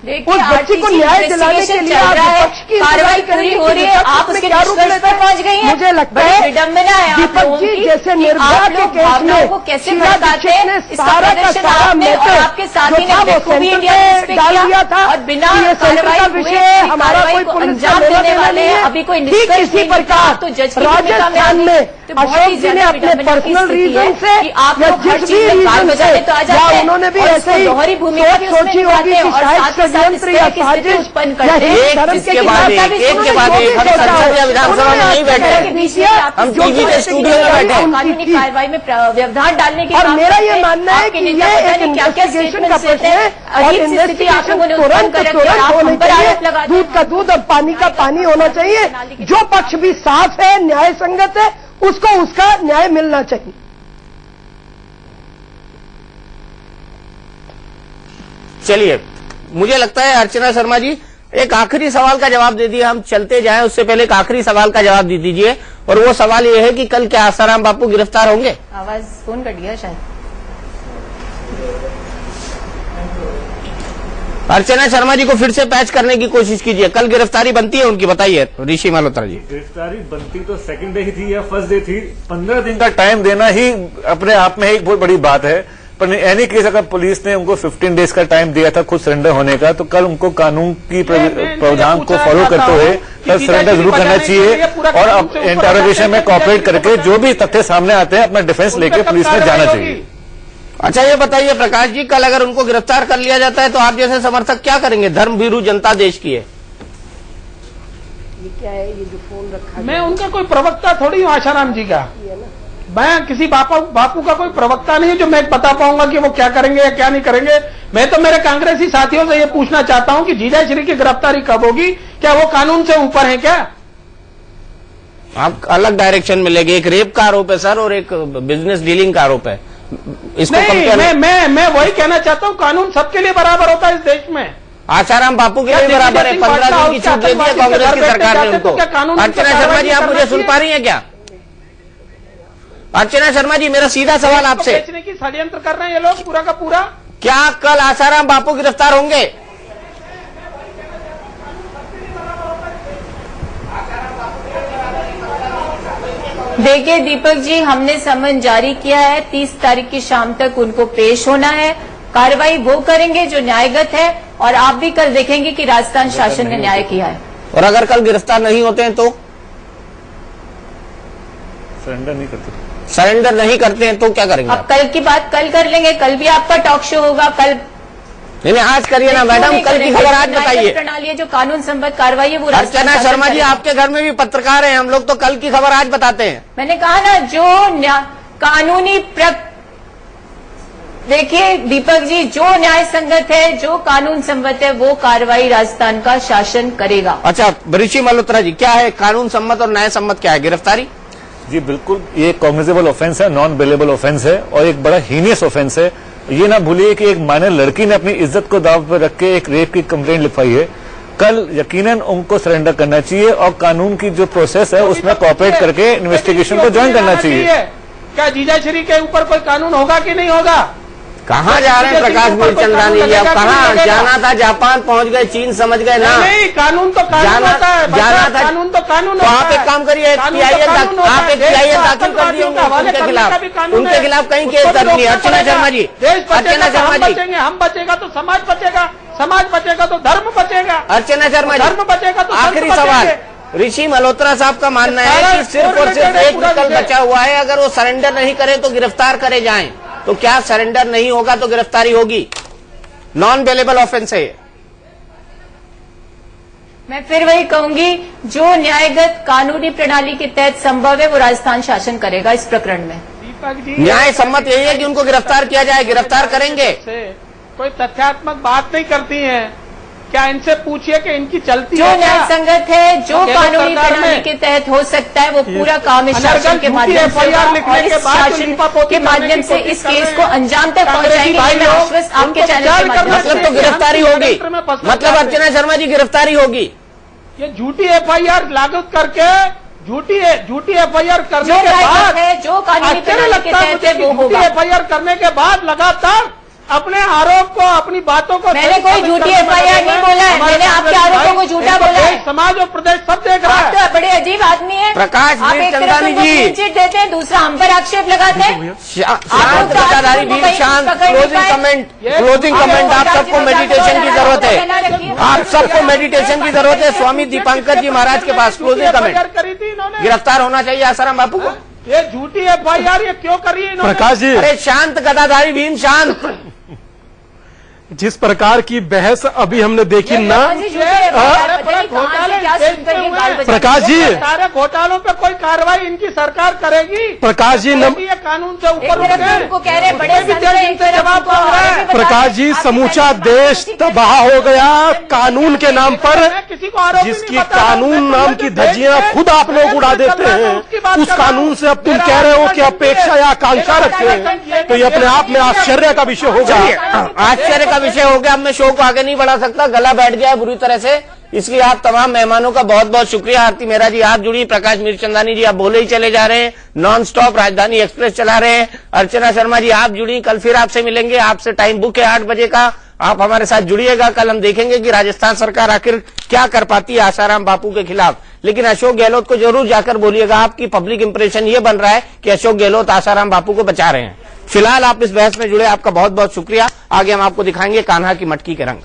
उस बच्ची को न्याय दिलाने के लिए आप विपक्ष की कार्रवाई पूरी हो रही है, आप उसके क्या रूप लेते हैं? पहुंच गई है। मुझे लगता है दीपक जी जैसे निर्भया के केस में शीला दीक्षित ने सारा का सारा मैटर जो था वो सेंटर में डाल दिया था, ये सेंटर का विषय, हमारा कोई पुलिस का लेना देना नहीं है। ठीक इसी प्रकार राजस्थान में अशोक जी ने अपने पर्सनल रीजन से या जिस भी रीजन से, या उन्होंने भी ऐसे ही सोची होगी कि शायद षड्यंत्र या साजिश या इसके बाद एक के बाद एक हम संसद या विधानसभा में नहीं बैठे, हम टीवी के स्टूडियो में बैठे कानूनी कार्रवाई में व्यवधान डालने की। और मेरा ये मानना है कि ये एक इन्वेस्टिगेशन का प्रश्न है और इन्वेस्टिगेशन तुरंत होनी चाहिए, दूध का दूध और पानी का पानी होना चाहिए, जो पक्ष भी साफ है, न्याय संगत है, उसको उसका न्याय मिलना चाहिए। चलिए, मुझे लगता है अर्चना शर्मा जी एक आखिरी सवाल का जवाब दे दिया, हम चलते जाएं उससे पहले एक आखिरी सवाल का जवाब दे दीजिए, और वो सवाल ये है कि कल क्या आसाराम बापू गिरफ्तार होंगे? आवाज फोन कट गया शायद। अर्चना शर्मा जी को फिर से पैच करने की कोशिश कीजिए, कल गिरफ्तारी बनती है उनकी, बताइए ऋषि मल्होत्रा जी। गिरफ्तारी बनती तो सेकंड डे ही थी या फर्स्ट डे थी, 15 दिन का टाइम देना ही अपने आप में एक बहुत बड़ी बात है, पर एनी केस अगर पुलिस ने उनको 15 डेज का टाइम दिया था खुद सरेंडर होने का, तो कल उनको कानून की प्रावधान को फॉलो करते हुए कल सरेंडर जरूर करना चाहिए और अब इंटरोगेशन में कॉपरेट करके जो भी तथ्य सामने आते हैं अपना डिफेंस लेके पुलिस में जाना चाहिए। अच्छा ये बताइए प्रकाश जी, कल अगर उनको गिरफ्तार कर लिया जाता है तो आप जैसे समर्थक क्या करेंगे? धर्मभीरू जनता देश की है, ये क्या है, ये जो फोन रखा, मैं उनका कोई प्रवक्ता थोड़ी हूँ आसाराम जी का, मैं किसी बापू का कोई प्रवक्ता नहीं है जो मैं बता पाऊंगा कि वो क्या करेंगे या क्या नहीं करेंगे। मैं तो मेरे कांग्रेसी साथियों से ये पूछना चाहता हूं कि जीजा श्री की गिरफ्तारी कब होगी? क्या वो कानून से ऊपर है क्या? आप अलग डायरेक्शन में लेंगे, एक रेप का आरोप है सर और एक बिजनेस डीलिंग का आरोप है, इसको नहीं, मैं वही कहना चाहता हूँ, कानून सबके लिए बराबर होता है इस देश में। आसाराम बापू के लिए बराबर है, 15 दिन की छूट दे दी है कांग्रेस की सरकार ने उनको। अर्चना शर्मा जी आप मुझे सुन पा रही हैं क्या? अर्चना शर्मा जी मेरा सीधा सवाल आपसे, बेचने की षड्यंत्र कर रहे हैं ये लोग पूरा का पूरा, क्या कल आसाराम बापू गिरफ्तार होंगे? देखिए दीपक जी, हमने समन जारी किया है, 30 तारीख की शाम तक उनको पेश होना है, कार्रवाई वो करेंगे जो न्यायगत है, और आप भी कल देखेंगे कि राजस्थान शासन ने न्याय किया है। और अगर कल गिरफ्तार नहीं होते हैं तो सरेंडर नहीं करते हैं तो क्या करेंगे? अब कल की बात कल कर लेंगे, कल भी आपका टॉक शो होगा, कल नहीं आज करिए ना मैडम, कल की खबर आज बताइए। प्रणाली जो कानून संबद्ध कार्रवाई है वो अर्चना शर्मा जी आपके घर में भी पत्रकार हैं, हम लोग तो कल की खबर आज बताते हैं। मैंने कहा ना जो कानूनी देखिए दीपक जी, जो न्याय संगत है, जो कानून सम्मत है, वो कार्रवाई राजस्थान का शासन करेगा। अच्छा ऋषि मल्होत्रा जी, क्या है कानून सम्मत और न्याय सम्मत क्या है? गिरफ्तारी जी बिल्कुल, ये कॉग्निजेबल ऑफेंस है, नॉन बेलेबल ऑफेंस है और एक बड़ा हीनियस ऑफेंस है। ये ना भूलिए कि एक माइनर लड़की ने अपनी इज्जत को दाव पर रख के एक रेप की कंप्लेंट लिखवाई है। कल यकीनन उनको सरेंडर करना चाहिए और कानून की जो प्रोसेस है उसमें कोऑपरेट करके इन्वेस्टिगेशन को ज्वाइन करना चाहिए। क्या जीजाश्री के ऊपर कोई कानून होगा कि नहीं होगा? कहाँ जा रहे हैं प्रकाश मीरचंदानी जी? अब कहाँ जाना था? जापान पहुंच गए, चीन समझ गए ना? नहीं, कानून तो कानून होता है, जाना था, कानून तो कानून तो होता है। आप एक काम करिए, आप एक PIL दाखिल कर दिए उनके खिलाफ कहीं केस दर्ज नहीं। अर्चना शर्मा जी, अर्चना शर्मा जी, हम बचेगा तो समाज बचेगा, समाज बचेगा तो धर्म बचेगा, अर्चना शर्मा जी, धर्म बचेगा तो आखिरी सवाल। ऋषि मल्होत्रा साहब का मानना है कि सिर्फ और सिर्फ एक विकल्प बचा हुआ है, अगर वो सरेंडर नहीं करे तो गिरफ्तार करे जाएं। तो क्या सरेंडर नहीं होगा तो गिरफ्तारी होगी? नॉन बेलेबल ऑफेंस है। मैं फिर वही कहूंगी, जो न्यायगत कानूनी प्रणाली के तहत संभव है वो राजस्थान शासन करेगा इस प्रकरण में। न्याय सम्मत यही है कि उनको गिरफ्तार किया जाए, गिरफ्तार करेंगे। कोई तथ्यात्मक बात नहीं करती हैं, क्या इनसे पूछिए कि इनकी चलती जो है न्याय संगत है, जो कानूनी प्रणाली के तहत हो सकता है वो पूरा काम इस शासन के माध्यम से और इस शासन के माध्यम से इस केस को अंजाम तक पहुंचाएंगे। मैं आश्वस्त आपके चैनल के माध्यम से। मतलब तो गिरफ्तारी होगी, मतलब अर्चना शर्मा जी गिरफ्तारी होगी। ये झूठी FIR लागू करके झूठी FIR करने जो के बाद है, जो कानूनी प्रणाली के तहत है वो होगा। FIR करने के बाद लगातार अपने आरोप को, अपनी बातों को, मैंने कोई झूठी FIR नहीं बोला है, मैंने आपके आरोपों को झूठा बोला है। समाज और प्रदेश सब देख रहा है। आप तो बड़े अजीब आदमी हैं। प्रकाश आप एक तरफ मीरचंदानी जी क्लीन चिट देते हैं, दूसरा हम पर आक्षेप लगाते हैं। शांत गदाधारी भी शांत। क्लोजिंग कमेंट आप सबको मेडिटेशन की जरूरत है, आप सबको मेडिटेशन की जरूरत है। स्वामी दीपांकर जी महाराज के पास क्लोजिंग कमेंट। करी थी इन्होंने, गिरफ्तार होना चाहिए आसाराम बापू को। ये झूठी FIR ये क्यों करी है इन्होंने? प्रकाश जी, अरे शांत गदाधारी भीम, शांत। जिस प्रकार की बहस अभी हमने देखी ना, प्रकाश जी, सारे घोटालों पे कोई कार्रवाई इनकी सरकार करेगी? प्रकाश जी, ये कानून से ऊपर उठ गए, जवाब प्रकाश जी, समूचा देश तबाह हो गया कानून के नाम पर। किसी को आरोप जिसकी कानून नाम की धज्जियां खुद आप लोग उड़ा देते हैं, उस कानून से अब तुम कह रहे हो कि अपेक्षा या आकांक्षा रखते हैं, तो ये अपने आप में आश्चर्य का विषय होगा। आश्चर्य का विषय हो गया। अब मैं शो को आगे नहीं बढ़ा सकता, गला बैठ गया है बुरी तरह से। इसलिए आप तमाम मेहमानों का बहुत बहुत शुक्रिया। आरती मेहरा जी आप जुड़ी, प्रकाश मीरचंदानी जी आप बोले ही चले जा रहे हैं, नॉन स्टॉप राजधानी एक्सप्रेस चला रहे हैं। अर्चना शर्मा जी आप जुड़ी, कल फिर आपसे मिलेंगे। आपसे टाइम बुक है 8 बजे का, आप हमारे साथ जुड़िएगा। कल हम देखेंगे कि राजस्थान सरकार आखिर क्या कर पाती है आसाराम बापू के खिलाफ। लेकिन अशोक गहलोत को जरूर जाकर बोलिएगा, आपकी पब्लिक इंप्रेशन ये बन रहा है कि अशोक गहलोत आसाराम बापू को बचा रहे हैं। फिलहाल आप इस बहस में जुड़े, आपका बहुत बहुत शुक्रिया। आगे हम आपको दिखाएंगे कान्हा की मटकी के रंग।